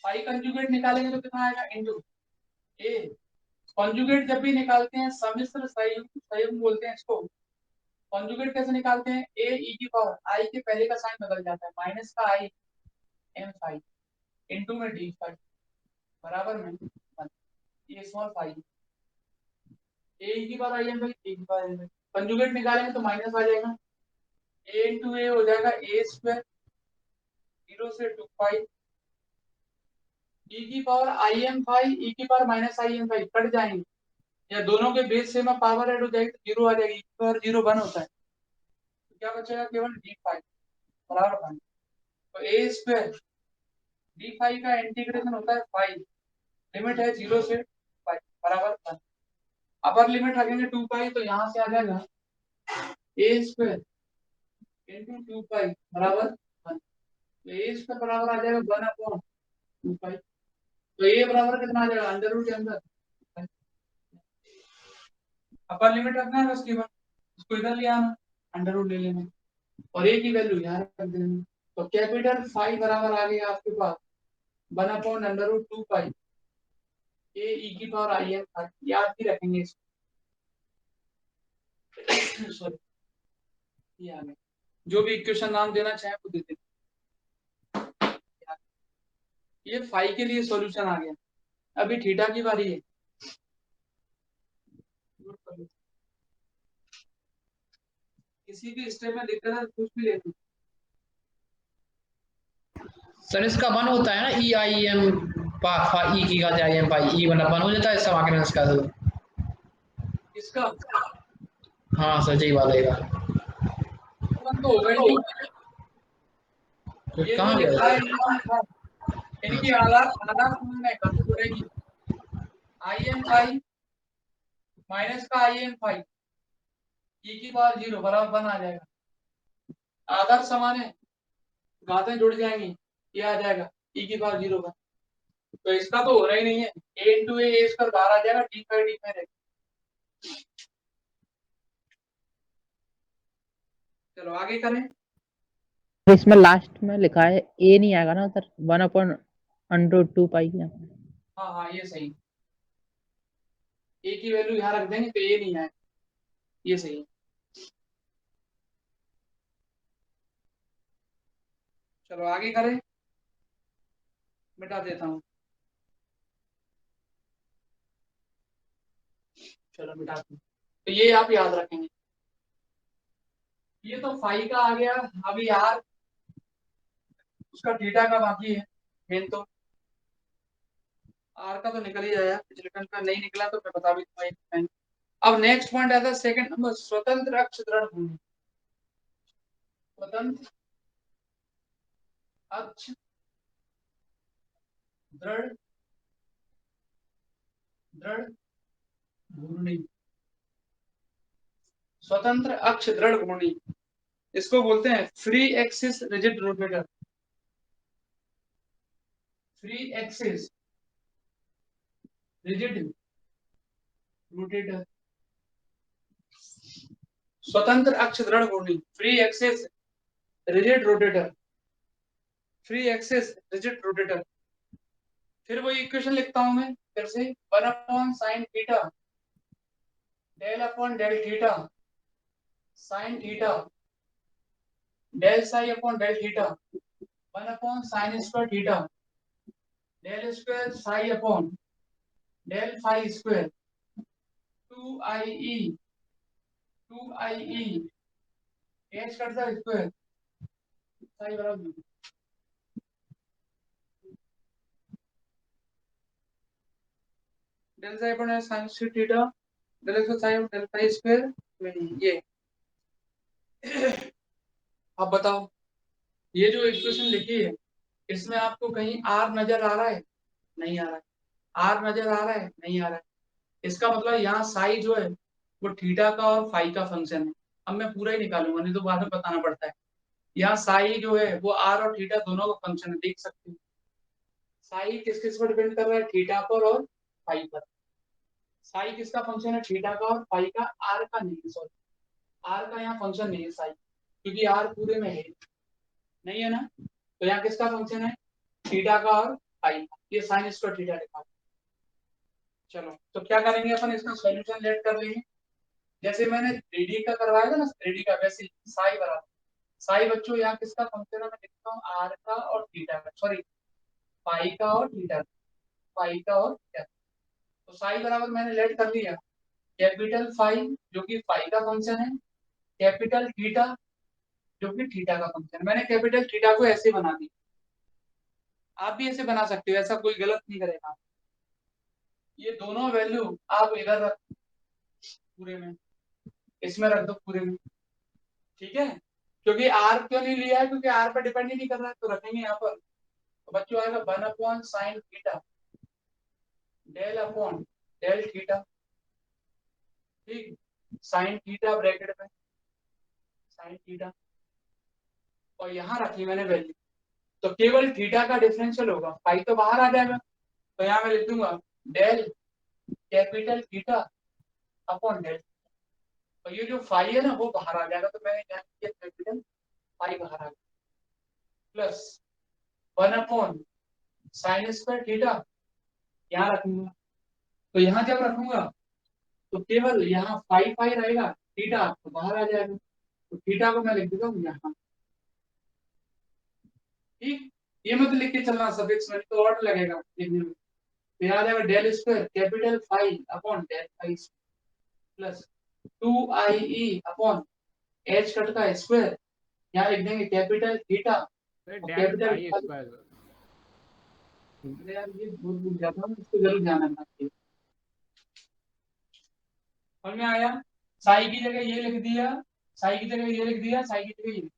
[SPEAKER 1] फाई कंजुगेट निकालेंगे तो कितना आएगा इंटू ए। कॉन्जुगेट जब भी निकालते हैं सम्मिश्र संयुग्म संयुग्म बोलते हैं इसको। कॉन्जुगेट कैसे निकालते हैं, ए ई की पावर आई के पहले का साइन बदल जाता है, माइनस का आई एम फाई इंटू में डी फाई बराबर में 1, ये स्मॉल फाई ए ई की पावर आई एम फाई ए की पावर एम फाई। कंजुगेट निकालेंगे तो माइनस आ जाएगा, ए इंटू ए हो जाएगा ए स्क्वायर 0 से 2 पाई ई की power I am phi e की power minus i M phi cut जाएंगे, या दोनों के बेस से में पावर ऐड हो जाएगी तो 0 आ जाएगी, ई की पावर 0 1 होता है, तो क्या बचेगा केवल डी फाई बराबर 1। तो ए स्क्वायर डी फाई का इंटीग्रेशन होता है फाई, लिमिट है 0 से पाई बराबर 1। अपर लिमिट रखेंगे 2 पाई तो यहाँ से आ जाएगा ए स्क्वायर इंटू 2 पाई बराबर 1। तो ए स्क्वायर बराबर आ जाएगा 1 अपॉन 2 पाई। तो ए बराबर कितना आ जाएगा अंडर रूट के अंदर, अपर लिमिट रखना है बस केवल, इसको इधर ले आना अंडर रूट ले लेना और ए की वैल्यू यहाँ रख देना। तो कैपिटल फाई बराबर आ गया आपके पास 1 अपॉन अंडर रूट 2 पाई ए ई की पावर आई एम फाई, याद भी रखेंगे इसको। सॉरी ये आ गया, जो भी इक्वेशन नाम देना चाहे वो दे दें। ये फाई के लिए सॉल्यूशन आ गया, अभी थीटा की बारी है। किसी भी स्टेप में दिक्कत है कुछ भी ले लो।
[SPEAKER 4] सर इसका 1 होता है ना, ई आई एम ई की का आई एम पाई ई बना 1 हो जाता है इसका माइनस का तो।
[SPEAKER 1] इसका
[SPEAKER 4] हाँ सर यही बात है।
[SPEAKER 1] वन तो होगा ही नहीं,
[SPEAKER 4] फिर
[SPEAKER 1] ये जो
[SPEAKER 4] कहाँ
[SPEAKER 1] लिखा है
[SPEAKER 4] गया?
[SPEAKER 1] इनकी आधार आधार में कट पड़ेगी, आई एम फाई माइनस का आई एम फाई ई की पावर 0 बराबर 1 आ जाएगा, आधार समान है घातें जुड़ जाएंगी, ये आ जाएगा ई की पावर 0 1। तो इसका तो हो रहा ही नहीं है, ए इंटू ए इसका बाहर आ जाएगा, डी फाई रहेगा। चलो आगे करें।
[SPEAKER 5] इसमें लास्ट में लिखा है ए नहीं आएगा ना सर, 1 अपॉन अंडर 2 पाई।
[SPEAKER 1] हाँ हाँ ये सही, ए की वैल्यू यहाँ रख देंगे तो ए नहीं आएगा, ये सही है। चलो आगे करें, मिटा देता हूँ, चलो मिटा दूँ। तो ये आप याद रखेंगे, ये तो फाई का आ गया। अभी यार उसका थीटा का बाकी है मेन, तो आर का तो निकल ही जाएगा, पिछले टर्म का नहीं निकला तो मैं बता भी दूंगा। अब नेक्स्ट पॉइंट आता है सेकंड नंबर, स्वतंत्र अक्ष दृढ़ भूमि। स्वतंत्र अक्ष दृढ़ दृढ़ घूर्णी, स्वतंत्र अक्ष दृढ़ घूर्णी, इसको बोलते हैं free axis rigid rotator. Free axis rigid rotator, स्वतंत्र अक्ष दृढ़ घूर्णी, free axis rigid rotator, free axis rigid rotator. फिर वही इक्वेशन लिखता हूं मैं फिर से, 1 upon sine theta del upon del theta sine theta del psi upon del theta 1 upon sine square theta del square psi upon del phi square 2 i H करता है square psi बराबर del psi upon sine square theta del square psi upon del phi square. ये अब बताओ, ये जो equation लिखी है इसमें आपको कहीं आर नजर आ रहा है, नहीं आ रहा है, आर नजर आ रहा है, नहीं आ रहा है। इसका मतलब यहाँ साई जो है वो थीटा का और फाई का फंक्शन है। अब मैं पूरा ही निकालूंगा, नहीं तो बाद में बताना पड़ता है। यहाँ साई जो है वो आर और थीटा दोनों का फंक्शन है, देख सकते हो। साई किस किस पर डिपेंड कर रहा है, थीटा पर और फाई पर। साई किसका फंक्शन है, थीटा का और फाई का, आर का नहीं, सॉरी आर का यहाँ फंक्शन नहीं है साई, क्योंकि आर पूरे में है नहीं है ना। तो यहाँ किसका फंक्शन है, थीटा का और फाई का, ये साइन स्क्वायर थीटा लिखा। चलो तो क्या करेंगे अपन, इसका सॉल्यूशन लेट कर लेंगे। जैसे मैंने 3D का करवाया था ना, 3D का, वैसे साई बराबर साई बच्चों यहाँ किसका फंक्शन है, मैं लिखता हूँ आर का और थीटा का, सॉरी फाई का और थीटा का, फाई का और थीटा। तो साई बराबर मैंने लेट कर लिया कैपिटल फाई जो कि फाई का फंक्शन है, कैपिटल थीटा जो कि थीटा का फंक्शन है। मैंने कैपिटल थीटा को ऐसे बना दी, आप भी ऐसे बना सकते हो, ऐसा कोई गलत नहीं करेगा। ये दोनों वैल्यू आप इधर रख पूरे में, इसमें रख दो पूरे में, ठीक है। क्योंकि आर क्यों नहीं लिया है, क्योंकि आर पर डिपेंड ही नहीं कर रहा है, तो रखेंगे यहाँ पर। तो बच्चों आएगा 1/sin theta del upon del theta, ठीक, साइन थीटा ब्रैकेट में साइन थीटा, और यहाँ रखी मैंने वैल्यू। तो केवल थीटा का डिफरेंशियल होगा, फाई तो बाहर आ जाएगा, तो यहाँ मैं लिख दूंगा del capital theta upon del, और ये जो फाई है ना वो बाहर आ जाएगा, तो मैंने यहाँ किया कैपिटल फाई बाहर आ गया, प्लस 1/sin स्क्वायर थीटा यहाँ रखूंगा। तो यहाँ जब रखूंगा तो केवल यहाँ फाई फाई रहेगा, थीटा तो बाहर आ जाएगा, तो थीटा को मैं लिख देता हूँ यहाँ, ठीक। ये मत लिख के चलना सफिक्स में, तो और लगेगा लिखने में। तो यहाँ आ जाएगा del square capital phi upon del phi plus 2IE upon H cut का स्क्वायर, यहाँ लिख देंगे कैपिटल थीटा और
[SPEAKER 3] del
[SPEAKER 1] capital
[SPEAKER 3] phi
[SPEAKER 1] phi.
[SPEAKER 3] Square.
[SPEAKER 1] अरे यार ये बहुत भूल जाता हूँ, इसको जरूर ध्यान रखना चाहिए। समझ में आया, साई की जगह ये लिख दिया, साई की जगह ये लिख दिया, साई की जगह ये लिख दिया।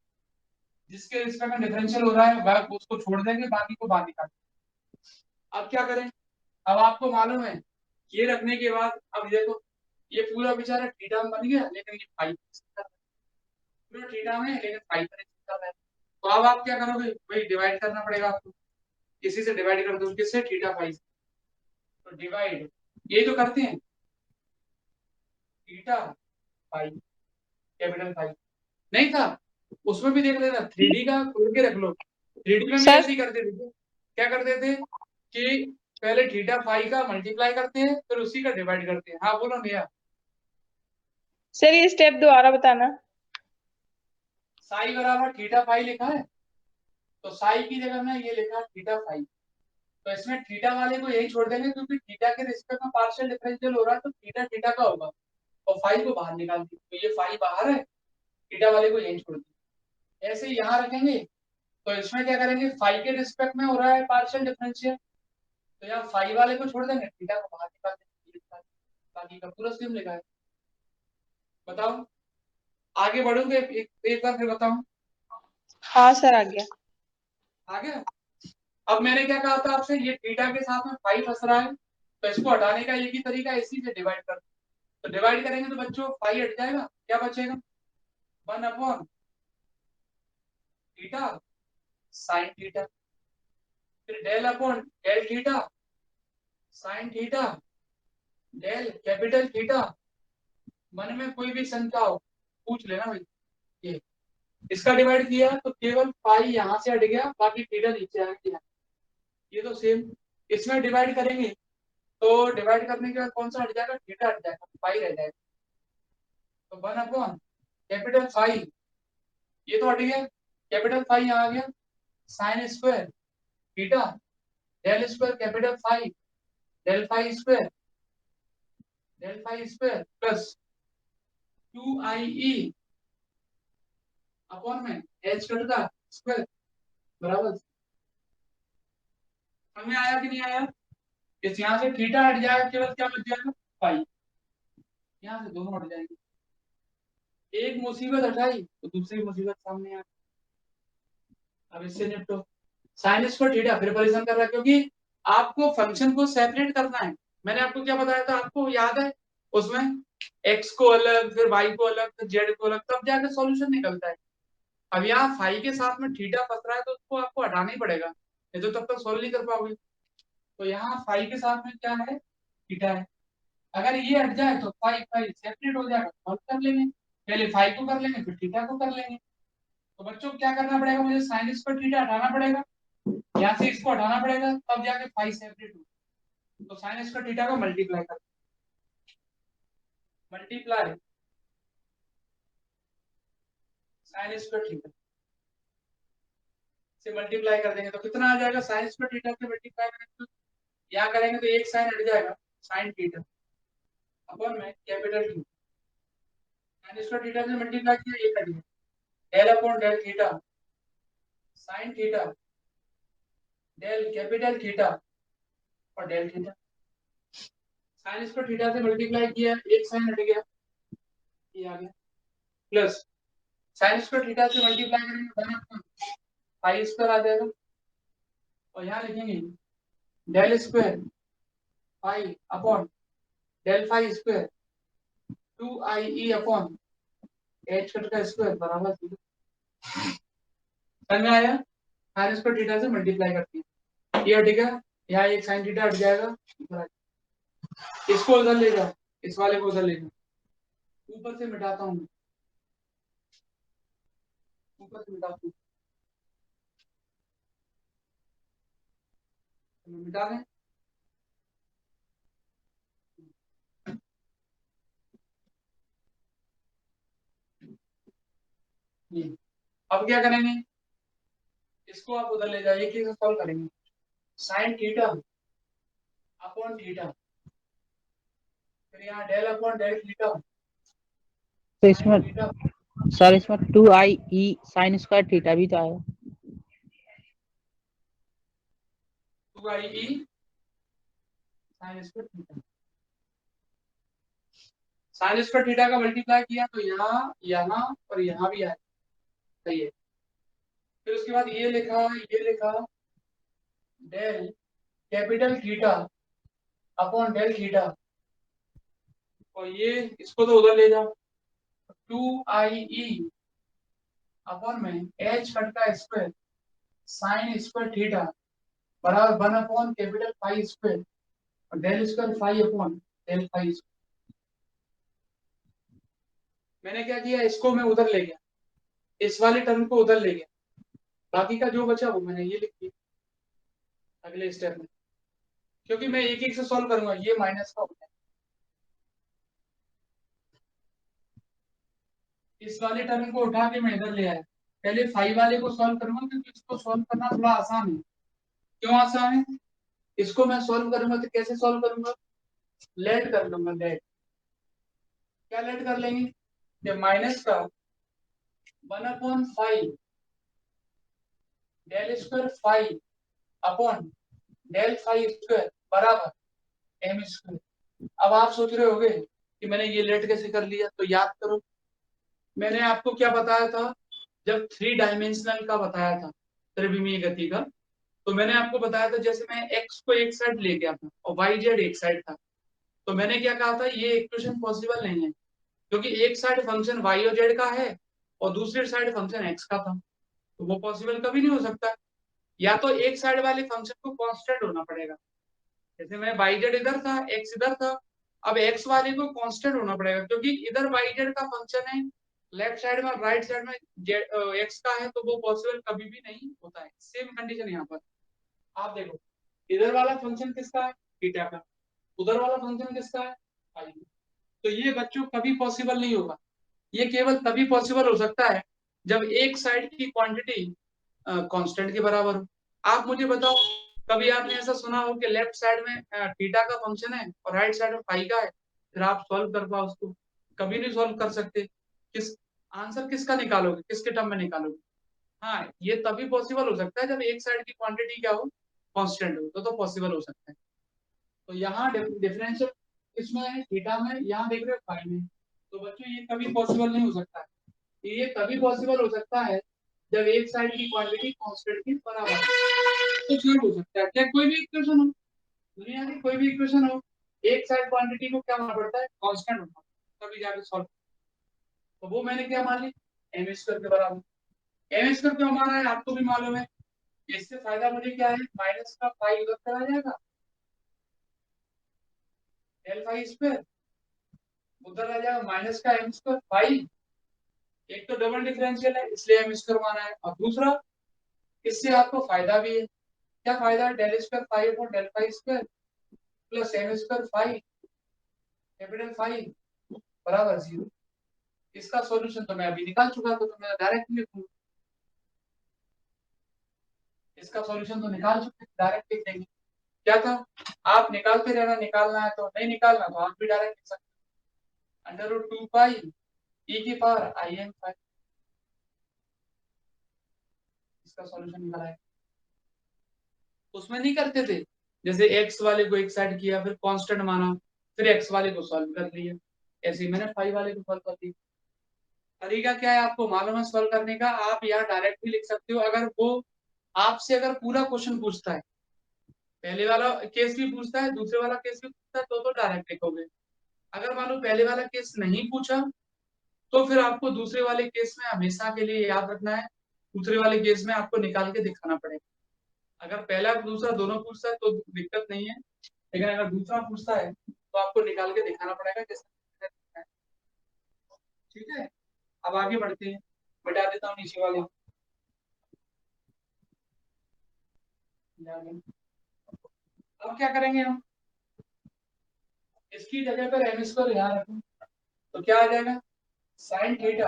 [SPEAKER 1] जिसके रिस्पेक्ट में डिफरेंशियल हो रहा है वह उसको छोड़ देंगे, बाकी को बाहर निकाल। अब क्या करें, अब आपको मालूम है ये रखने के बाद, अब देखो ये पूरा बेचारा थीटा में बन गया, लेकिन ये फाइव पूरा थीटा में, लेकिन फाइव पर कर रहा है। तो अब आप क्या करोगे, वही डिवाइड करना पड़ेगा आपको, इसी से डिवाइड कर दो, किससे, थीटा फाइव। तो डिवाइड ये जो करते हैं थीटा फाइव कैपिटल फाइव, नहीं था उसमें भी देख लेना, 3D का खोल के रख लो, 3D में भी
[SPEAKER 6] सर
[SPEAKER 1] ऐसे ही करते थे। क्या करते थे कि पहले थीटा फाइव का मल्टीप्लाई करते हैं, फिर उसी का डिवाइड करते हैं। हाँ बोलो नेहा।
[SPEAKER 6] सर ये स्टेप दोबारा बताना।
[SPEAKER 1] साई बराबर थीटा फाइव लिखा है, तो साई की जगह में ये लिखा थीटा फाइव, तो इसमें थीटा वाले को यही छोड़ देंगे, क्योंकि थीटा के रिस्पेक्ट में पार्शियल डिफरेंशियल हो रहा है, तो थीटा थीटा का होगा, और फाइव को बाहर निकाल दी, तो ये फाइव बाहर है, थीटा वाले को यही छोड़ दी। ऐसे ही यहाँ रखेंगे, तो इसमें क्या करेंगे, फाइव के रिस्पेक्ट में हो रहा है पार्शियल डिफरेंशियल, तो यहाँ फाइव वाले को छोड़ देंगे, थीटा को बाहर निकाल देंगे, बाकी का पूरा सेम लिखा है। बताओ आगे बढ़ोगे, एक बार फिर बताऊं।
[SPEAKER 6] हाँ सर आ गया।
[SPEAKER 1] आ गया। अब मैंने क्या कहा था आपसे, ये थीटा के साथ में फाइव फंस रहा है, तो इसको हटाने का एक ही तरीका है, इसी से डिवाइड कर, तो डिवाइड करेंगे तो बच्चों फाइव हट जाएगा, क्या बचेगा 1/थीटा साइन थीटा, फिर del upon del theta sine theta del capital theta. मन में कोई भी शंका हो पूछ लेना भाई। ये इसका डिवाइड किया तो केवल पाई यहाँ से हट गया, बाकी थीटा नीचे आ गया, ये तो सेम। इसमें डिवाइड करेंगे तो डिवाइड करने के बाद कौन सा हट जाएगा, थीटा हट जाएगा, पाई रह जाएगा, तो 1/, कैपिटल फाइव ये तो हट गया, कैपिटल फाइव यहाँ आ गया, sine square theta del square capital phi del five square plus 2IE upon में एच कट का स्क्वायर बराबर। समझ में आया कि नहीं आया, इस यहाँ से थीटा हट जाएगा, केवल क्या बच जाएगा फाइव, यहाँ से दोनों हट जाएंगे, एक मुसीबत हटाई तो दूसरी मुसीबत सामने आ गई। अब इससे निपटो, साइन स्क्वायर थीटा फिर परेशान कर रहा है, क्योंकि आपको फंक्शन को सेपरेट करना है। मैंने आपको क्या बताया था, आपको याद है उसमें x को अलग, फिर y को अलग, फिर z को अलग, तब जाकर सॉल्यूशन निकलता है। अब यहाँ फाइव के साथ में थीटा फंस रहा है, तो उसको आपको हटाना ही पड़ेगा, नहीं तो तब तक सॉल्व नहीं कर पाओगे। तो यहाँ फाइव के साथ में क्या है, थीटा है, अगर ये हट जाए तो फाइव फाइव सेपरेट हो जाएगा, सॉल्व कर लेंगे, पहले फाइव को कर लेंगे फिर थीटा को कर लेंगे। तो बच्चों क्या करना पड़ेगा, मुझे साइन स्क्वायर थीटा हटाना पड़ेगा, यहाँ से इसको हटाना पड़ेगा तब जाके फाई सेपरेट हो। तो साइन स्क्वायर थीटा का मल्टीप्लाई कर, मल्टीप्लाई साइन स्क्वायर थीटा से मल्टीप्लाई कर देंगे तो कितना आ जाएगा, साइन स्क्वायर थीटा से मल्टीप्लाई करेंगे तो यहाँ करेंगे तो एक साइन हट जाएगा, साइन थीटा अपन में capital theta, sine square theta से मल्टीप्लाई किया एक हट गया, del upon del theta sine theta del capital theta और del theta, sine square theta से मल्टीप्लाई किया एक साइन हट गया, ये आ गया, प्लस साइन स्क्वायर थीटा से मल्टीप्लाई करेंगे पाई स्क्वायर आ जाएगा और यहाँ लिखेंगे del square pi upon del phi square 2i upon H cut का स्क्वायर बराबर 0। समझ में आया, साइन स्क्वायर थीटा से मल्टीप्लाई करती है, ये हटेगा, यहाँ एक साइन थीटा हट जाएगा, इसको उधर ले जाओ, इस वाले को उधर ले जाओ, ऊपर से मिटाता हूँ, ऊपर से मिटाता हूँ, मिटा दें, अब क्या करेंगे, इसको आप उधर ले जाइए, कैसे सॉल्व करेंगे, साइन थीटा अपॉन थीटा, फिर यहाँ डेल अपॉन डेल थीटा,
[SPEAKER 5] तो इसमें सर इसमें 2i साइन स्क्वायर थीटा भी तो आएगा।
[SPEAKER 1] 2i sign square theta, sine square theta का मल्टीप्लाई किया तो यहाँ यहाँ और यहाँ भी आया, सही है। फिर उसके बाद ये लिखा del capital theta upon del theta, और ये इसको तो उधर ले जाओ, 2i अपॉन में h कट का स्क्वायर साइन स्क्वायर थीटा बराबर 1 अपॉन कैपिटल फाई स्क्वायर और del square phi upon del phi square. मैंने क्या किया, इसको मैं उधर ले गया, इस वाले टर्म को उधर ले गया, बाकी का जो बचा वो मैंने ये लिख दिया अगले स्टेप में, क्योंकि मैं एक एक से सॉल्व करूंगा, ये माइनस का होता है, इस वाले टर्म को उठा के मैं इधर ले आया, पहले फाइव वाले को सॉल्व करूंगा क्योंकि इसको सॉल्व करना थोड़ा आसान है। क्यों आसान है, इसको मैं सॉल्व करूंगा तो कैसे सॉल्व करूंगा, लेट कर लूंगा, लेट, क्या लेट कर लेंगे, जब माइनस का 1 upon phi del square five upon del five square बराबर एम स्क्वायर। अब आप सोच रहे होगे कि मैंने ये लेट कैसे कर लिया, तो याद करो मैंने आपको क्या बताया था, जब 3 डायमेंशनल का बताया था त्रिविमीय गति का, तो मैंने आपको बताया था जैसे मैं x को एक साइड ले गया था और y z एक साइड था, तो मैंने क्या कहा था, ये इक्वेशन पॉसिबल नहीं है क्योंकि एक साइड फंक्शन y और z का है और दूसरी साइड फंक्शन x का था, तो वो पॉसिबल कभी नहीं हो सकता, या तो एक साइड वाले फंक्शन को कांस्टेंट होना पड़ेगा, जैसे मैं y z इधर था x इधर था, अब x वाले को कांस्टेंट होना पड़ेगा क्योंकि इधर y z का फंक्शन है, लेफ्ट साइड में राइट साइड में x का है, तो वो पॉसिबल कभी भी नहीं होता है। सेम कंडीशन यहाँ पर आप देखो, इधर वाला फंक्शन किसका है, थीटा का, उधर वाला फंक्शन किसका है, फाई, तो ये बच्चों कभी पॉसिबल नहीं होगा, ये केवल तभी पॉसिबल हो सकता है जब एक साइड की क्वांटिटी कांस्टेंट के बराबर हो। आप मुझे बताओ, कभी आपने ऐसा सुना हो कि लेफ्ट साइड में थीटा का फंक्शन है और राइट साइड में फाई का है, फिर आप सॉल्व कर पाओ उसको, कभी नहीं सॉल्व कर सकते। किस आंसर किसका निकालोगे, किसके टर्म में निकालोगे, हाँ ये तभी पॉसिबल हो सकता है जब एक साइड की क्वांटिटी क्या हो, कांस्टेंट हो, तो पॉसिबल हो सकता है। तो यहाँ डिफरेंशियल इसमें है थीटा में, यहाँ देख रहे हो फाई में, तो बच्चों ये कभी पॉसिबल नहीं हो सकता है, ये तभी पॉसिबल हो सकता है जब एक साइड की क्वांटिटी कांस्टेंट के बराबर है, तो फिर हो सकता है, क्या कोई भी इक्वेशन हो, दुनिया की कोई भी इक्वेशन हो, एक साइड क्वांटिटी को क्या होना पड़ता है, कांस्टेंट होना पड़ता है, तभी जाके सॉल्व। तो वो मैंने क्या मान ली, एम स्क्वायर के बराबर, एम स्क्वायर क्यों माना है आपको भी मालूम है, इससे फायदा मुझे क्या है, माइनस का फाई उधर चला जाएगा, डेल फाई स्क्वायर उधर आ जाएगा, माइनस का एम स्क्वायर फाई, एक तो डबल डिफरेंशियल है इसलिए एम स्क्वायर माना है, और दूसरा इससे आपको फायदा भी है, क्या फायदा है, del square five upon del five square plus M square five capital five बराबर 0। इसका सॉल्यूशन तो मैं अभी निकाल चुका था, तो मैं डायरेक्ट लिखूंगा। इसका सॉल्यूशन तो निकाल चुके, डायरेक्ट लिख देंगे। क्या था, आप निकालते रहना, निकालना है तो नहीं निकालना तो आप भी डायरेक्ट लिख सकते हैं। अंडर रूट 2 पाई ई की पावर आई एम 5, इसका सॉल्यूशन निकाला है। उसमें नहीं करते थे, जैसे एक्स वाले को एक साइड किया, फिर कांस्टेंट माना, फिर एक्स वाले को सॉल्व कर लिया, ऐसे ही मैंने फाइव वाले को सॉल्व कर दिया। तरीका क्या है आपको मालूम है सॉल्व करने का, आप यहाँ डायरेक्ट भी लिख सकते हो। अगर वो आपसे अगर पूरा क्वेश्चन पूछता है, पहले वाला केस भी पूछता है, दूसरे वाला केस भी पूछता है, तो डायरेक्ट लिखोगे। अगर मान लो पहले वाला केस नहीं पूछा, तो फिर आपको दूसरे वाले केस में हमेशा के लिए याद रखना है, दूसरे वाले केस में आपको निकाल के दिखाना पड़ेगा। अगर पहला दूसरा दोनों पूछता है तो दिक्कत नहीं है, लेकिन अगर दूसरा पूछता है तो आपको निकाल के दिखाना पड़ेगा जैसे। ठीक है, अब आगे बढ़ते हैं, बता देता हूँ नीचे वाले। अब क्या करेंगे हम, इसकी जगह पर एम स्क्वायर यहाँ रखें तो क्या आ जाएगा, sine theta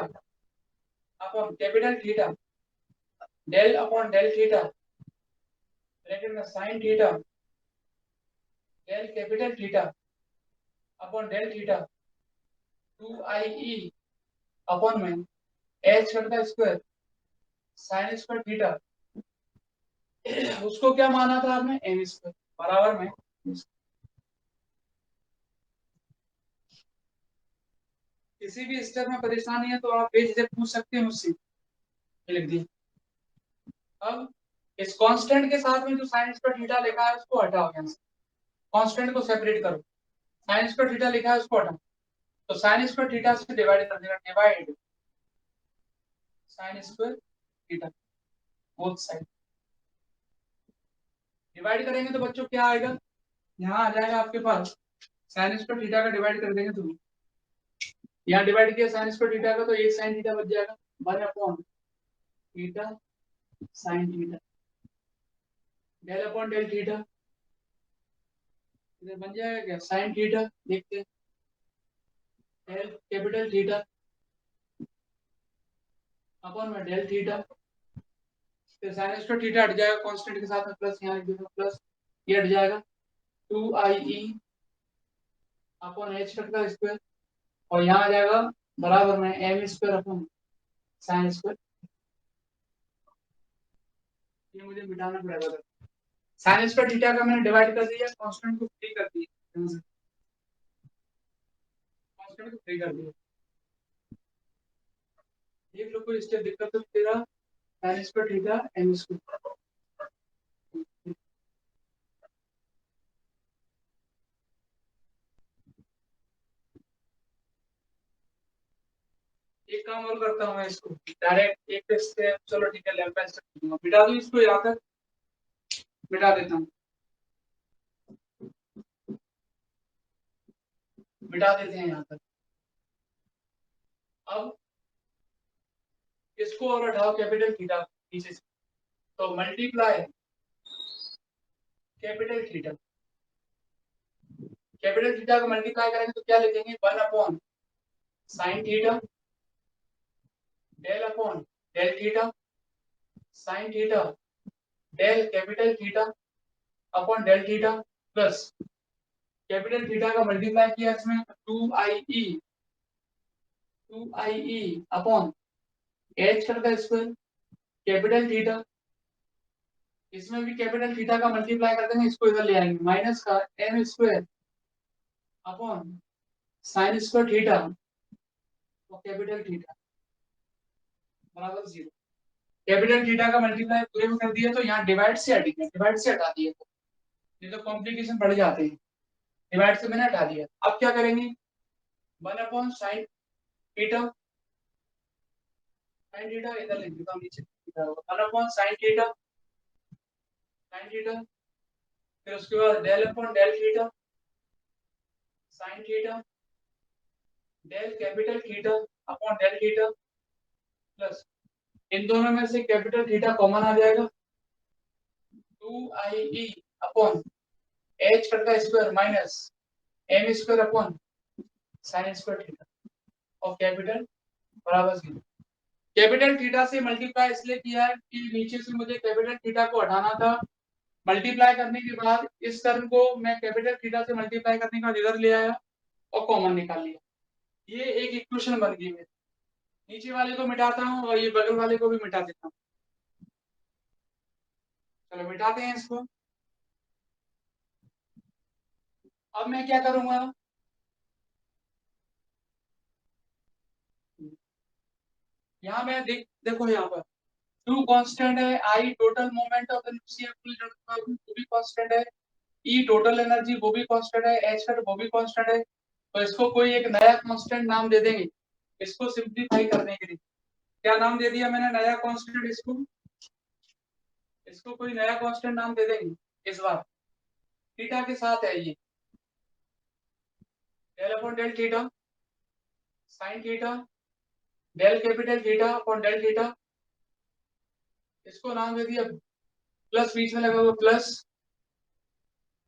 [SPEAKER 1] upon capital theta del upon del theta bracket में sine theta del capital theta upon del theta 2i e upon में h का स्क्वायर साइन स्क्वायर थीटा, उसको क्या माना था आपने, एम स्क्वायर बराबर में। किसी भी स्टेप में परेशानी है तो आप बेझिझक पूछ सकते हैं मुझसे, लिख दिया। अब इस कांस्टेंट के साथ में जो साइन स्क्वायर थीटा लिखा है उसको हटाओ, यहाँ से कांस्टेंट को सेपरेट करो, साइन स्क्वायर थीटा लिखा है उसको हटाओ, तो साइन स्क्वायर थीटा से डिवाइड कर देना, divide sign square theta both side. Divide करेंगे तो बच्चों क्या आएगा, यहाँ आ जाएगा आपके पास साइन स्क्वायर थीटा का डिवाइड कर देंगे तो यहाँ डिवाइड किया साइन स्क्वायर थीटा का, तो एक साइन थीटा बच जाएगा 1 upon theta sine theta del upon del theta, इधर बन जाएगा क्या, साइन थीटा देखते हैं डेल कैपिटल थीटा अपॉन में डेल थीटा, फिर साइन स्क्वायर थीटा हट जाएगा कांस्टेंट के साथ में प्लस, यहाँ लिख देना प्लस, ये हट जाएगा 2i e अपॉन h का स्क्वायर, और यहाँ आ जाएगा बराबर में m square upon sine square. ये मुझे मिटाना पड़ेगा, साइन स्क्वायर थीटा का मैंने डिवाइड कर दिया, कांस्टेंट को फ्री कर दिया, कांस्टेंट को फ्री कर दिया। देख लो कोई स्टेप दिक्कत तो तेरा sign square theta m square. एक काम और करता हूँ मैं, इसको डायरेक्ट एक स्टेप, चलो ठीक है लेफ्ट हैंड से मिटा दूं इसको, यहाँ तक मिटा देता हूँ, मिटा देते हैं यहाँ तक। अब इसको और हटाओ कैपिटल थीटा नीचे से, तो multiply capital theta, capital theta को मल्टीप्लाई करेंगे तो क्या लिखेंगे, 1 upon sine theta del upon del theta sine theta del capital theta upon del theta plus capital theta का मल्टीप्लाई किया इसमें 2i e अपॉन h का स्क्वायर कैपिटल थीटा, इसमें भी कैपिटल थीटा का मल्टीप्लाई कर देंगे, इसको इधर ले आएंगे माइनस का m square upon sine square theta और कैपिटल थीटा बराबर 0। कैपिटल थीटा का मल्टीप्लाई पूरे में कर दिया तो यहाँ डिवाइड से हट गया, डिवाइड से हटा दिया, नहीं तो कॉम्प्लिकेशन बढ़ जाते हैं, डिवाइड से मैंने हटा दिया। अब क्या करेंगे, 1 upon sine theta, sine theta इधर लिख देता हूँ नीचे, 1 upon sine theta, sine theta, फिर उसके बाद del upon del theta sine theta del capital theta upon del theta plus इन दोनों में से कैपिटल थीटा कॉमन आ जाएगा 2IE अपॉन h कट का square minus m square upon sine square theta और कैपिटल बराबर 0। कैपिटल थीटा से मल्टीप्लाई इसलिए किया है कि नीचे से मुझे कैपिटल थीटा को हटाना था। मल्टीप्लाई करने के बाद इस टर्म को मैं कैपिटल थीटा से मल्टीप्लाई करने के बाद इधर ले आया और कॉमन निकाल लिया। ये एक इक्वेशन बन गई है। नीचे वाले को मिटाता हूँ और ये बगल वाले को भी मिटा देता हूँ। चलो मिटाते हैं इसको। अब मैं क्या करूंगा, यहाँ मैं देखो यहाँ पर टू कांस्टेंट है, आई टोटल मोमेंट ऑफ इनर्शिया वो भी कांस्टेंट है, ई टोटल एनर्जी वो भी कांस्टेंट है, एच कट वो भी कांस्टेंट है। तो इसको कोई एक नया कांस्टेंट नाम दे देंगे इसको सिंपलीफाई करने के लिए। क्या नाम दे दिया मैंने नया कांस्टेंट इसको कोई नया कांस्टेंट नाम दे देंगे इस बार। थीटा के साथ है ये del upon del theta sine theta del capital theta upon del theta. इसको नाम दे दिया प्लस, बीच में लगा हुआ प्लस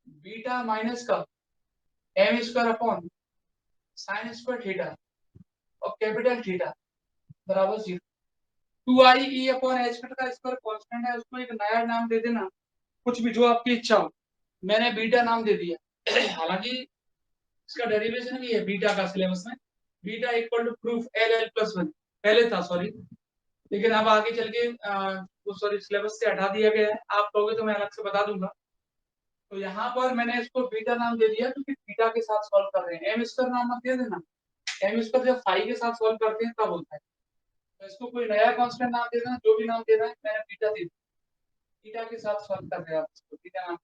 [SPEAKER 1] बीटा माइनस का M square upon sine square theta और कैपिटल थीटा बराबर 0। 2IE अपॉन h कट का स्क्वायर कांस्टेंट है, उसको एक नया नाम दे देना कुछ भी जो आपकी इच्छा हो। मैंने बीटा नाम दे दिया। हालांकि इसका डेरिवेशन भी है बीटा का सिलेबस में, beta equal to proof LL+1 पहले था सॉरी, लेकिन अब आगे चल के वो सॉरी सिलेबस से हटा दिया गया है। आप कहोगे तो मैं अलग से बता दूंगा। तो यहाँ पर मैंने इसको बीटा नाम दे दिया क्योंकि बीटा के साथ सॉल्व कर रहे हैं। एम स्क्वायर नाम मत दे देना, एम स्क्वायर जब फाई के साथ सॉल्व करते हैं तब होता है। तो इसको कोई नया कांस्टेंट नाम दे देना, जो भी नाम देना है। मैंने बीटा दे दिया, बीटा के साथ सॉल्व कर रहे हैं आप इसको बीटा नाम।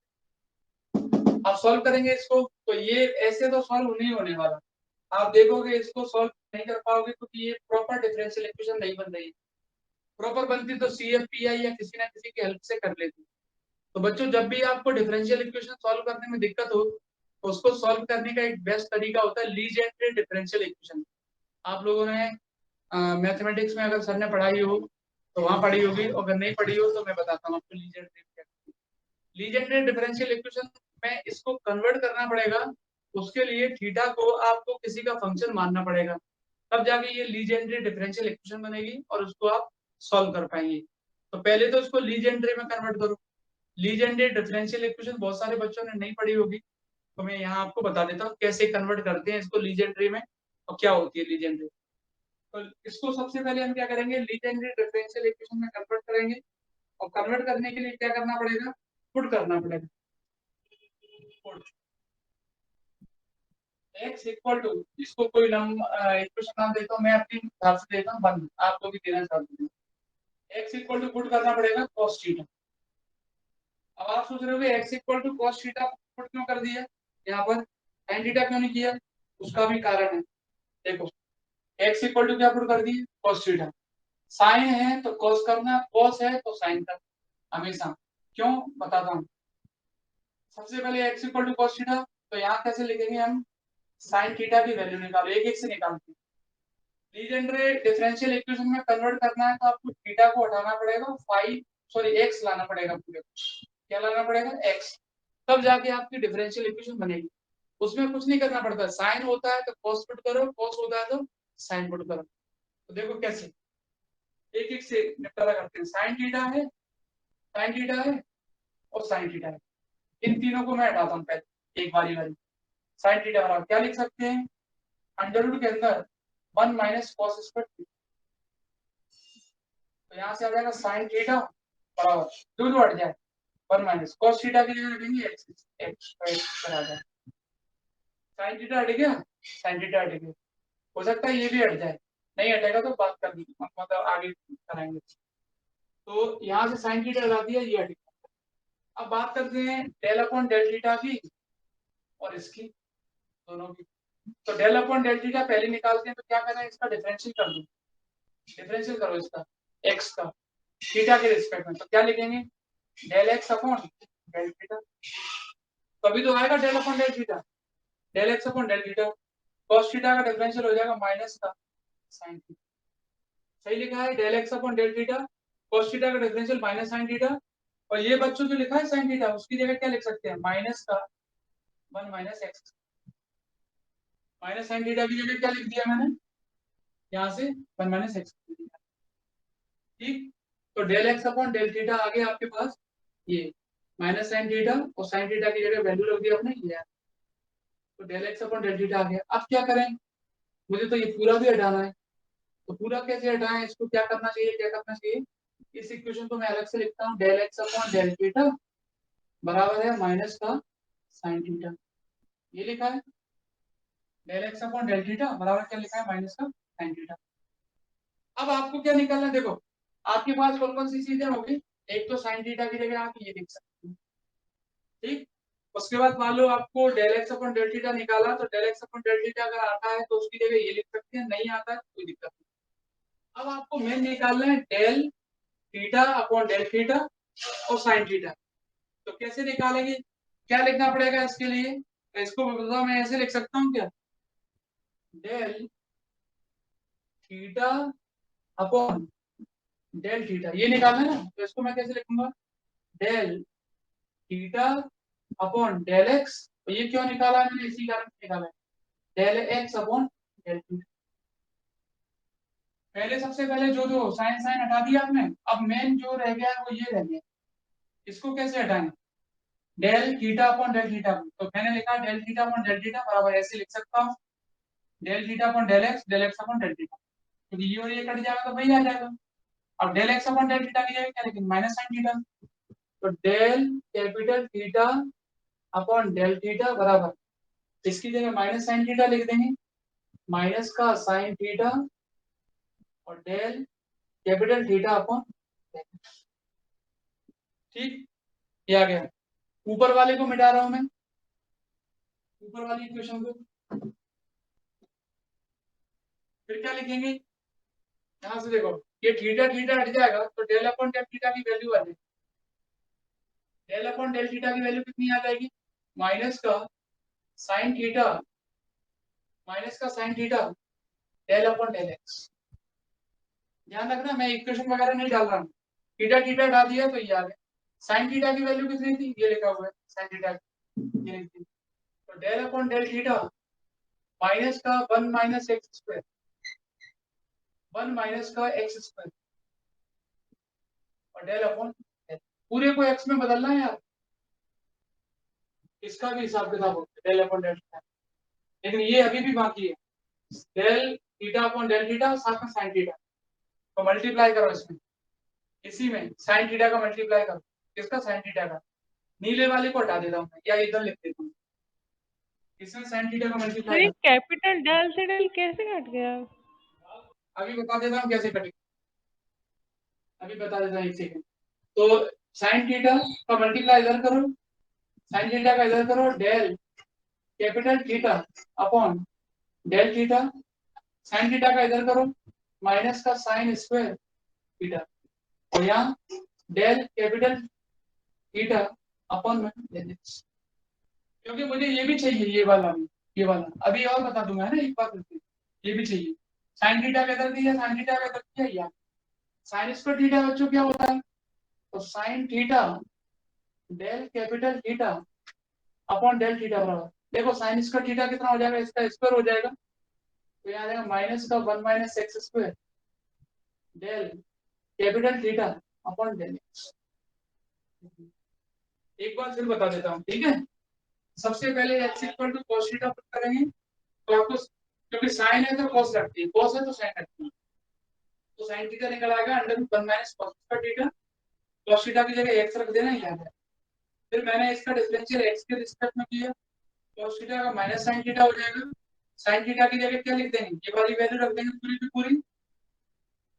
[SPEAKER 1] आप सॉल्व करेंगे इसको तो ये ऐसे तो सॉल्व नहीं होने वाला, आप देखोगे इसको सॉल्व नहीं कर पाओगे क्योंकि ये प्रॉपर डिफरेंशियल इक्वेशन नहीं बन रही है। प्रॉपर बनती तो CFPI या किसी ना किसी की हेल्प से कर लेती। तो बच्चों जब भी आपको डिफरेंशियल इक्वेशन सॉल्व करने में दिक्कत हो तो उसको सॉल्व करने का एक बेस्ट तरीका होता है लीजेंड्रे डिफरेंशियल इक्वेशन। आप लोगों ने मैथमेटिक्स में अगर सर ने पढ़ाई हो तो वहां पढ़ी होगी, अगर नहीं पढ़ी हो तो मैं बताता हूँ आपको लीजेंड्रे डिफरेंशियल इक्वेशन में इसको कन्वर्ट करना पड़ेगा। उसके लिए थीटा को आपको किसी का फंक्शन मानना पड़ेगा, तब जाके ये लीजेंड्रे डिफरेंशियल इक्वेशन बनेगी और उसको आप सॉल्व कर पाएंगे। तो पहले तो इसको लीजेंड्रे में कन्वर्ट करो। लीजेंड्रे डिफरेंशियल इक्वेशन बहुत सारे बच्चों ने नहीं पढ़ी होगी, तो मैं यहाँ आपको बता देता हूँ कैसे कन्वर्ट करते हैं इसको लीजेंड्रे में और क्या होती है लीजेंड्रे। तो इसको सबसे पहले हम क्या करेंगे, लीजेंड्रे डिफरेंशियल इक्वेशन में कन्वर्ट करेंगे। और कन्वर्ट करने के लिए क्या करना पड़ेगा, पुट करना पड़ेगा। x इक्वल टू, इसको कोई इक्वेशन नाम देता हूँ मैं अपनी हिसाब से देता हूँ 1, आपको भी देना चाहता हूँ। x इक्वल टू पुट करना पड़ेगा cos थीटा। अब आप सोच रहे होंगे x equal to cos theta put क्यों कर दिया, यहाँ पर sin थीटा क्यों नहीं किया, उसका भी कारण है। देखो x इक्वल टू क्या पुट कर दिए cos थीटा, साइन है तो cos करना, cos है तो साइन करना हमेशा। क्यों बताता हूँ। सबसे पहले x equal to cos theta, तो यहाँ कैसे लिखेंगे हम, साइन थीटा की वैल्यू निकालो, एक एक से निकालते हैं। लीजेंड्रे डिफरेंशियल इक्वेशन में कन्वर्ट करना है तो आपको थीटा को हटाना पड़ेगा, x लाना पड़ेगा पूरे। क्या लाना पड़ेगा x, तब जाके आपकी डिफरेंशियल इक्वेशन बनेगी। उसमें कुछ नहीं करना पड़ता, साइन होता है तो cos पुट करो, cos होता है तो साइन पुट करो। तो देखो कैसे एक एक से निपटारा करते हैं। साइन थीटा है और साइन थीटा है, इन तीनों को मैं हटाता हूँ पहले एक बारी बारी। साइन थीटा बराबर क्या लिख सकते हैं, अंडर रूट के अंदर 1 माइनस कॉस स्क्वायर। तो यहाँ से आ जाएगा साइन थीटा बराबर जो जो हट जाए 1 माइनस कॉस थीटा की जगह रखेंगे x आ जाए। साइन थीटा हट गया, साइन थीटा हट गया, हो सकता है ये भी हट जाए, नहीं हटेगा तो बात कर मतलब आगे कराएंगे। तो यहाँ से साइन थीटा लगा दिया, ये हट गया। अब बात करते हैं डेल अपॉन डेल थीटा की और इसकी दोनों की। तो डेल अपॉन डेल थीटा पहले निकालते हैं, तो क्या करना है, इसका डिफरेंशियल कर दो, डिफरेंशियल करो इसका x का थीटा के रिस्पेक्ट में। तो क्या लिखेंगे, del x upon del theta, तभी तो आएगा del upon del theta, del x upon del theta. cos theta का डिफरेंशियल हो जाएगा माइनस का sin थीटा। सही लिखा है, del x upon del theta, cos theta का डिफरेंशियल माइनस sin थीटा, और ये बच्चों जो लिखा है साइन थीटा, उसकी जगह क्या लिख सकते हैं, माइनस का 1 minus x, minus sine theta की जगह क्या लिख दिया मैंने यहाँ से 1 माइनस एक्स। ठीक, तो del x upon del theta आ गया आपके पास ये माइनस साइन थीटा, और साइन थीटा की जगह वैल्यू रख दिया आपने ये, तो del x upon del theta आ गया। अब क्या करें, मुझे तो ये पूरा भी हटाना है, तो पूरा कैसे हटाएं, इसको क्या करना चाहिए, क्या करना चाहिए, इस इक्वेशन को मैं अलग से लिखता हूँ, del x upon del theta बराबर है माइनस का साइन थीटा, ये लिखा है, del x upon del theta बराबर क्या लिखा है, माइनस का साइन थीटा। अब आपको क्या निकालना है, देखो आपके पास कौन कौन सी चीजें होगी, एक तो साइन थीटा की जगह आप ये लिख सकते हैं, ठीक, उसके बाद मान लो आपको del x upon del theta निकाला, तो del x upon del theta अगर आता है तो उसकी जगह ये लिख सकते हैं, नहीं आता है तो कोई दिक्कत नहीं। अब आपको मेन निकालना है del theta upon del theta और साइन थीटा, तो कैसे निकालेंगे, क्या लिखना पड़ेगा इसके लिए, तो इसको बताओ, मैं ऐसे लिख सकता हूँ क्या, del theta upon del theta, ये निकालना है ना, तो इसको मैं कैसे लिखूंगा, del theta upon del X, तो ये क्यों निकाला है मैंने, इसी कारण से निकाला है, del x upon del theta. पहले सबसे पहले जो जो साइन साइन हटा दिया आपने, अब मेन जो रह गया है वो ये रह गया, इसको कैसे हटाएंगे, del theta upon del theta, तो मैंने लिखा del theta upon del theta बराबर ऐसे लिख सकता हूँ, del theta upon del x upon del theta, तो ये और ये कट जाएगा तो वही आ जाएगा। अब del x upon del theta की जगह क्या लिखेंगे, माइनस साइन थीटा, तो del capital theta upon del theta बराबर इसकी जगह माइनस साइन थीटा लिख देंगे, माइनस का साइन थीटा और डेल कैपिटल थीटा अपॉन, ठीक, ये आ गया। ऊपर वाले को मिटा रहा हूं मैं, ऊपर वाली इक्वेशन को, फिर क्या लिखेंगे, यहां से देखो ये थीटा थीटा हट जाएगा तो डेल अपॉन डेल थीटा की वैल्यू आ जाएगी, डेल अपॉन डेल थीटा की वैल्यू कितनी आ जाएगी, माइनस का साइन थीटा, माइनस का sine theta del upon del X. ध्यान रखना मैं इक्वेशन वगैरह नहीं डाल रहा हूँ, थीटा थीटा डाल दिया तो ये आ गया, साइन थीटा की वैल्यू कितनी थी, ये लिखा हुआ है साइन थीटा ये लिख दी, तो del upon del theta minus का 1 माइनस एक्स स्क्वायर, 1 माइनस का एक्स स्क्वायर और डेल अपॉन डेल, पूरे को एक्स में बदलना है यार, इसका भी हिसाब किताब होता है डेल अपॉन डेल थीटा, लेकिन ये अभी भी बाकी है, del theta upon del theta साथ में साइन थीटा, तो मल्टीप्लाई करो इसमें, इसी में साइन थीटा का मल्टीप्लाई करो, किसका, साइन थीटा का, नीले वाले को हटा देता हूँ मैं, या इधर लिख देता हूँ, इसमें साइन थीटा का मल्टीप्लाई
[SPEAKER 6] अरे
[SPEAKER 1] करो,
[SPEAKER 6] कैपिटल डेल से डेल कैसे कट गया?
[SPEAKER 1] अभी बता देता हूँ कैसे कटेगा, अभी बता देता हूँ एक सेकंड, तो साइन थीटा का मल्टीप्लाई इधर करो, साइन थीटा का इधर करो, del capital theta upon del theta, sine theta का इधर करो, माइनस का साइन स्क्वायर थीटा, और यहाँ डेल कैपिटल थीटा अपॉन में डेल एक्स, क्योंकि मुझे ये भी चाहिए, ये वाला भी, ये वाला अभी और बता दूंगा ना एक बार करके, ये भी चाहिए, साइन थीटा का इधर दिया, साइन थीटा का इधर दिया, या साइन स्क्वायर थीटा बच्चों क्या होता है, तो sine theta del capital theta upon del theta बराबर, देखो साइन स्क्वायर थीटा कितना हो जाएगा, इसका स्क्वायर हो जाएगा, तो यहाँ आ जाएगा माइनस का 1 minus x square del capital theta upon del X. एक बार फिर बता देता हूँ, ठीक है, सबसे पहले X equal to cos theta put करेंगे, तो आपको क्योंकि साइन है तो cos रखती है, cos है तो साइन रखती है, तो साइन थीटा निकल आएगा under root 1 minus cos theta, cos theta की जगह x रख देना, याद है, फिर मैंने इसका डिफरेंशियल x के रिस्पेक्ट में किया, cos थीटा का माइनस साइन थीटा हो जाएगा, साइन थीटा की जगह क्या लिख देंगे, ये वाली वैल्यू रख देंगे पूरी की पूरी,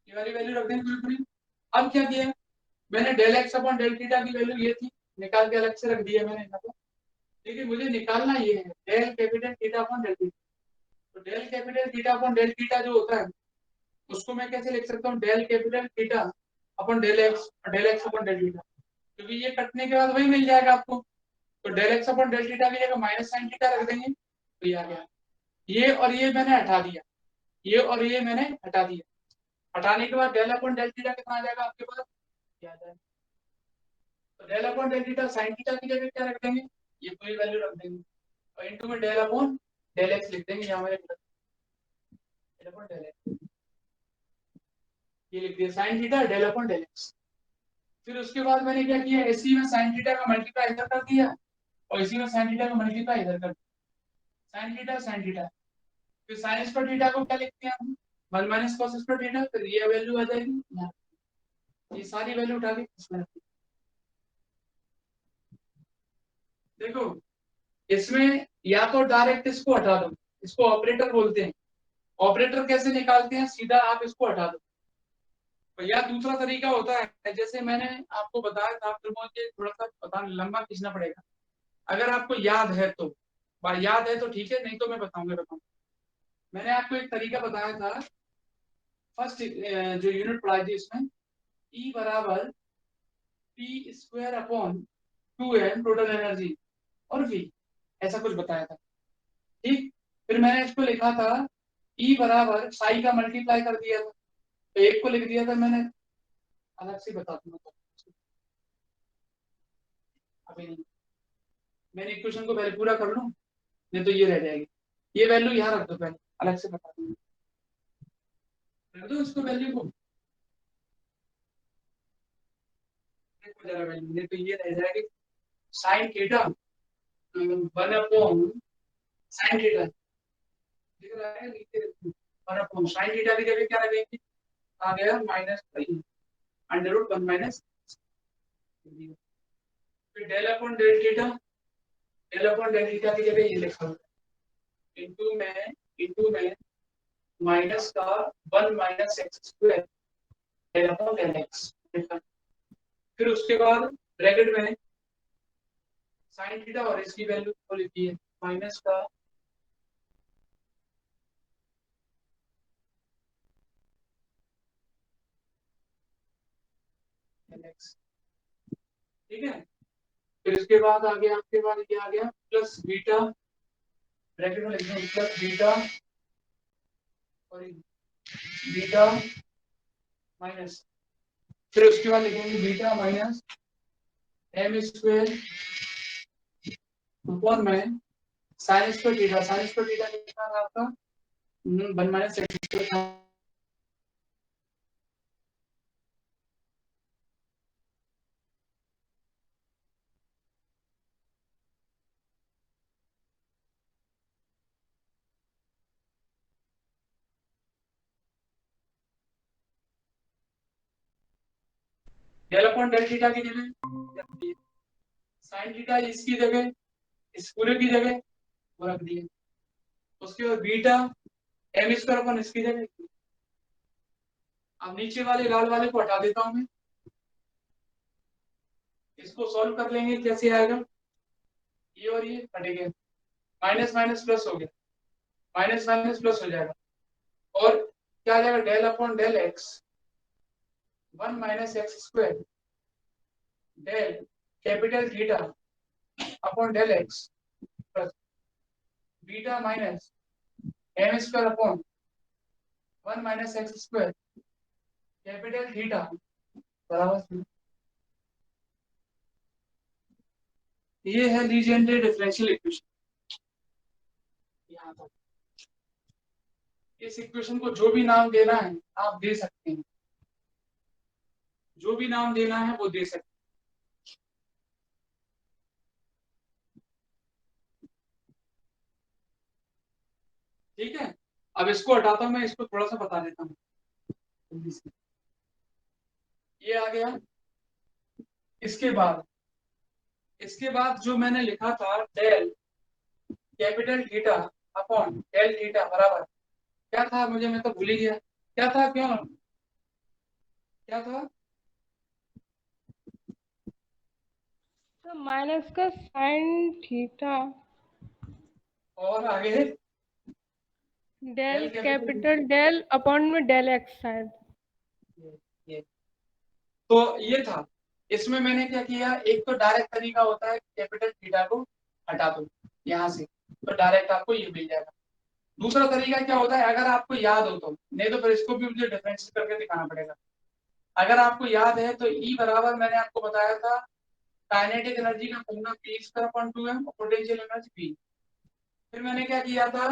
[SPEAKER 1] ये वाली वैल्यू रख देंगे पूरी पूरी। अब क्या किया मैंने, del x upon del theta की वैल्यू ये थी, निकाल के अलग से रख दिया मैंने यहाँ पर, लेकिन मुझे निकालना ये है del capital theta upon del theta, तो del capital theta upon del theta जो होता है उसको मैं कैसे लिख सकता हूँ, del capital theta upon del x upon del theta, क्योंकि ये कटने के बाद वही मिल जाएगा आपको, तो del x upon del theta की जगह माइनस साइन थीटा रख देंगे, तो ये आ गया, ये और ये मैंने हटा दिया, ये और ये मैंने हटा दिया, हटाने के बाद डेल अपॉन डेल थीटा कितना आ जाएगा आपके पास, क्या आ जाएगा, तो del upon del theta sine theta की जगह क्या रख देंगे, ये पूरी वैल्यू रख देंगे और इनटू में डेल अपॉन डेल एक्स लिख देंगे, यहाँ डेल अपॉन डेल एक्स ये लिख दिया, sine theta del upon del X. फिर उसके बाद मैंने क्या किया, इसी में साइन थीटा का मल्टीप्लाई इधर कर दिया और इसी में साइन थीटा का मल्टीप्लाई इधर कर दिया, साइन थीटा। फिर साइन स्क्वायर थीटा को क्या लिखते हैं हम, 1 माइनस कॉस स्क्वायर थीटा, फिर ये वैल्यू आ जाएगी यहाँ, ये सारी वैल्यू उठा के इसमें देखो। इसमें या तो डायरेक्ट इसको हटा दो, इसको ऑपरेटर बोलते हैं। ऑपरेटर कैसे निकालते हैं, सीधा आप इसको हटा दो। तो या दूसरा तरीका होता है, जैसे मैंने आपको बताया था, फिर मुझे थोड़ा सा पता लंबा खींचना पड़ेगा। अगर आपको याद है तो याद है तो ठीक है, नहीं तो मैं बताऊंगा। मैंने आपको एक तरीका बताया था फर्स्ट जो यूनिट पढ़ाई थी इसमें, E बराबर P square upon 2m total energy और V, ऐसा कुछ बताया था, ठीक। फिर मैंने इसको लिखा था E बराबर साई का मल्टीप्लाई कर दिया था, तो एक को लिख दिया था मैंने, अलग से बता दूंगा अभी नहीं, मैंने इक्वेशन को पहले पूरा कर लूं, नहीं तो ये रह जाएगी। ये वैल्यू यहाँ रख दो, पहले अलग से बता दूंगा, रख दो इसको वैल्यू को, देखो जरा वैल्यू, नहीं तो ये रह जाएगी sine theta 1 upon sine theta, दिख रहा है नीचे 1 अपॉन साइन थीटा की जगह क्या रखेंगे, आ गया माइनस अंडर रूट 1 माइनस, फिर del upon del theta, del upon del theta की जगह ये लिखा हुआ है इनटू में माइनस का 1 minus x square del upon del X, फिर उसके बाद ब्रैकेट में साइन थीटा और इसकी वैल्यू को लिखी है माइनस का एक्स, ठीक है। फिर इसके बाद आ गया, आपके बाद ये आ गया प्लस बीटा, ब्रैकेट में लिखना प्लस बीटा और बीटा माइनस, फिर उसके बाद लिखेंगे beta minus M square upon में sine square theta, sine square theta कितना था आपका 1 minus x square, del upon del theta की जगह साइन थीटा इसकी जगह, इस पूरे की जगह वो रख दिए, उसके बाद बीटा एम स्क्वायर अपॉन इसकी जगह। अब नीचे वाले लाल वाले को हटा देता हूं मैं, इसको सॉल्व कर लेंगे, कैसे आएगा, ये और ये हट गया, माइनस माइनस प्लस हो गया, माइनस माइनस प्लस हो जाएगा, और क्या आ जाएगा del upon del X 1 minus x square del capital theta upon del X plus beta minus M square upon 1 minus x square capital theta बराबर, ये है लीजेंड्रे डिफरेंशियल इक्वेशन। यहाँ तक इस इक्वेशन को जो भी नाम देना है आप दे सकते हैं, जो भी नाम देना है वो दे सकते हैं, ठीक है। अब इसको हटाता हूं मैं, इसको थोड़ा सा बता देता हूँ, ये आ गया। इसके बाद जो मैंने लिखा था del capital theta upon del theta बराबर क्या था, मुझे मैं तो भूल ही गया, क्या था, क्यों क्या था,
[SPEAKER 6] तो माइनस का साइन थीटा
[SPEAKER 1] और आगे
[SPEAKER 6] डेल कैपिटल डेल अपॉन में डेल एक्स शायद,
[SPEAKER 1] ये तो ये था। इसमें मैंने क्या किया, एक तो डायरेक्ट तरीका होता है कैपिटल थीटा को हटा दो यहाँ से, तो डायरेक्ट आपको ये मिल जाएगा। दूसरा तरीका क्या होता है, अगर आपको याद हो तो, नहीं तो फिर इसको भी मुझे डिफरेंशिएट करके दिखाना पड़ेगा। अगर आपको याद है तो ई बराबर मैंने आपको बताया था काइनेटिक एनर्जी का फॉर्मूला P²/2m और पोटेंशियल एनर्जी P। फिर मैंने क्या किया था,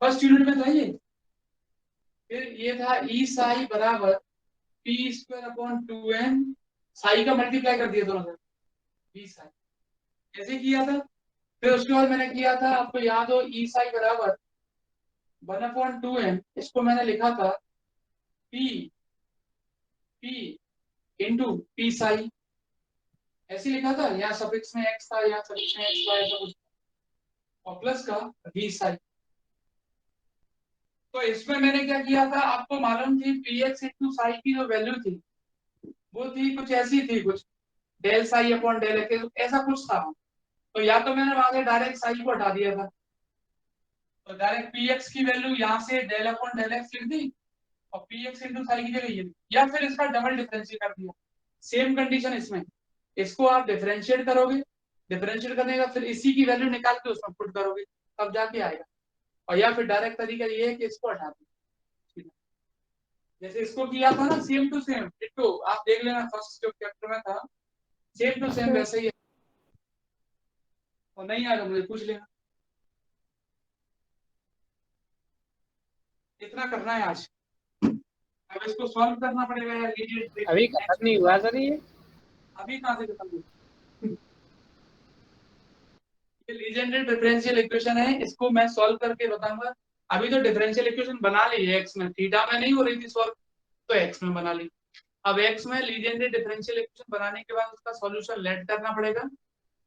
[SPEAKER 1] फर्स्ट यूनिट में था ये, फिर ये था E साई बराबर P²/2m, साई का मल्टीप्लाई कर दिया दोनों से, E साई ऐसे किया था। फिर उसके बाद मैंने किया था, आपको याद हो, E साई बराबर 1/2m, इसको मैंने लिखा था P इंटू P साई, ऐसे लिखा था। यहाँ सफिक्स में x था, यहाँ सफिक्स में x था, ऐसा कुछ, और प्लस का V साई। तो इसमें मैंने क्या किया था, आपको मालूम थी px इंटू साई की जो वैल्यू थी वो थी कुछ ऐसी थी, कुछ del psi upon del X ऐसा कुछ था। तो या तो मैंने वहां से डायरेक्ट साई को हटा दिया था, तो डायरेक्ट px की वैल्यू यहाँ से डेल अपॉन डेल एक्स लिख दी और px इंटू साई की जगह ये, या फिर इसका डबल डिफरेंशिएट कर दिया। सेम कंडीशन इसमें, इसको आप डिफरेंशिएट करोगे, डिफरेंशिएट करने का फिर इसी की वैल्यू निकाल के उसमें पुट करोगे, तब जाके आएगा। और या फिर डायरेक्ट तरीका ये है कि इसको हटा दो, जैसे इसको किया था ना, सेम टू सेम डिट्टो, आप देख लेना फर्स्ट जो चैप्टर में था, सेम टू सेम वैसे ही है। और नहीं आएगा मुझे पूछ लेना। इतना करना है आज, अब इसको सॉल्व करना पड़ेगा यार।
[SPEAKER 3] अभी खत्म नहीं हुआ सर ये?
[SPEAKER 1] अभी कहाँ से खत्म हुआ? ये लीजेंड्रे डिफरेंशियल इक्वेशन है, इसको मैं सॉल्व करके बताऊंगा। अभी तो डिफरेंशियल इक्वेशन बना ली है, एक्स में, थीटा में नहीं हो रही थी सॉल्व, तो एक्स में बना ली। अब एक्स में लीजेंड्रे डिफरेंशियल इक्वेशन बनाने के बाद उसका सॉल्यूशन लेट करना पड़ेगा,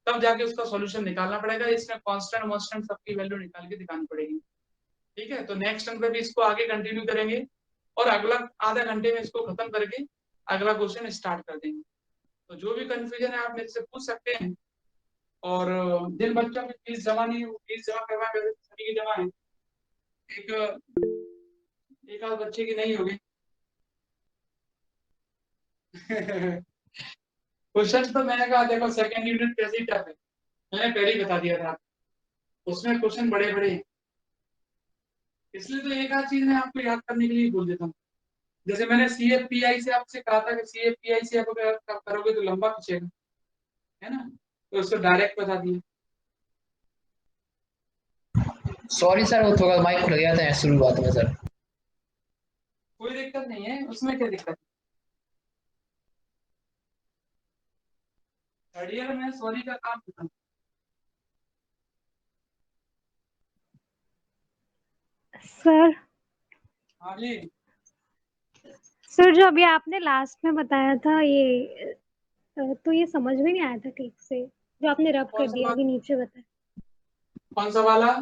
[SPEAKER 1] तब जाके उसका सॉल्यूशन निकालना पड़ेगा। इसमें कांस्टेंट वांस्टेंट सबकी वैल्यू निकाल के दिखानी पड़ेगी। ठीक है, तो नेक्स्ट टर्म पे भी इसको आगे कंटिन्यू करेंगे और अगला आधे घंटे में इसको खत्म करके अगला क्वेश्चन स्टार्ट कर देंगे। तो जो भी कंफ्यूजन है आप मेरे से पूछ सकते हैं। और जिन बच्चों की फीस जमा नहीं, फीस जमा करवा कर सभी की जमा है, एक आध बच्चे की नहीं होगी। क्वेश्चन तो मैंने कहा देखो सेकंड यूनिट कैसे ही टफ है, मैंने पहले ही बता दिया था, उसमें क्वेश्चन बड़े बड़े हैं। इसलिए तो एक आध चीज मैं आपको याद करने के लिए बोल देता हूँ। जैसे मैंने CFPI से आपसे कहा था कि CFPI से आप अगर करोगे तो लंबा खींचेगा, है ना, तो उसको डायरेक्ट बता दिया।
[SPEAKER 4] सॉरी सर, वो थोड़ा माइक खुल गया था शुरुआत में सर।
[SPEAKER 1] कोई दिक्कत नहीं है, उसमें क्या दिक्कत है। थर्ड ईयर में सॉरी का काम खत्म।
[SPEAKER 7] सर
[SPEAKER 1] हाँ जी,
[SPEAKER 7] सर जो अभी आपने लास्ट में बताया था ये तो ये समझ में नहीं आया था ठीक से, जो आपने रब कर दिया अभी नीचे बताया।
[SPEAKER 1] कौन सा वाला?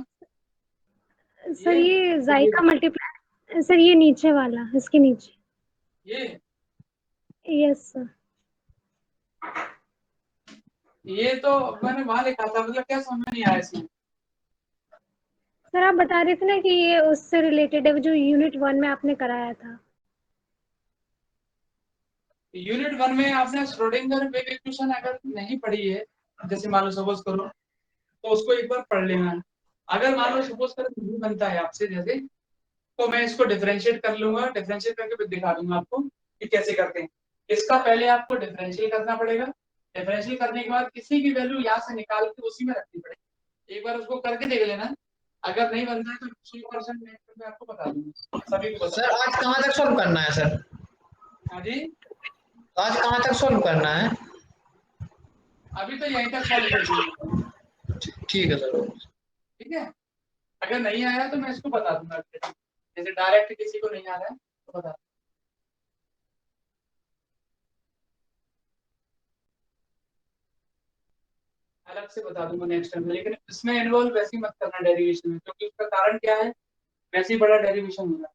[SPEAKER 7] सर ये जाई का मल्टीप्लाई, सर ये नीचे वाला, इसके नीचे।
[SPEAKER 1] ये
[SPEAKER 7] यस सर।
[SPEAKER 1] ये तो मैंने वहां लिखा था, मतलब क्या समझ में नहीं आया इसमें।
[SPEAKER 7] सर आप बता रहे थे ना कि ये उससे रिलेटेड है जो यूनिट 1 में आपने कराया था।
[SPEAKER 1] यूनिट 1 में आपने श्रोडिंगर वेव इक्वेशन अगर नहीं पढ़ी है, जैसे मान लो सपोज करो, तो उसको एक बार पढ़ लेना है। अगर मान लो सपोज करो नहीं बनता है आपसे, जैसे, तो मैं इसको डिफरेंशिएट कर लूंगा, डिफरेंशिएट करके फिर दिखा दूंगा आपको कि कैसे करते हैं। इसका पहले आपको डिफरेंशिएट करना पड़ेगा, डिफरेंशिएट करने के बाद किसी की वैल्यू यहाँ से निकाल के उसी में रखनी पड़ेगी। एक बार उसको करके देख लेना, अगर नहीं बनता है तो 100% मैं आपको बता दूंगा सभी को।
[SPEAKER 4] सर आज कहाँ तक सॉल्व करना है सर?
[SPEAKER 1] हाँ जी,
[SPEAKER 4] आज कहाँ तक सॉल्व करना है?
[SPEAKER 1] अभी तो यहीं तक सॉल्व कर दूंगा।
[SPEAKER 4] ठीक है सर।
[SPEAKER 1] ठीक है, अगर नहीं आया तो मैं इसको बता दूंगा, जैसे डायरेक्ट किसी को नहीं आ रहा है तो बता। अलग से बता दूंगा नेक्स्ट टाइम, लेकिन इसमें इन्वॉल्व वैसे ही मत करना डेरिवेशन में, क्योंकि उसका कारण क्या है, वैसे ही बड़ा डेरिवेशन होगा।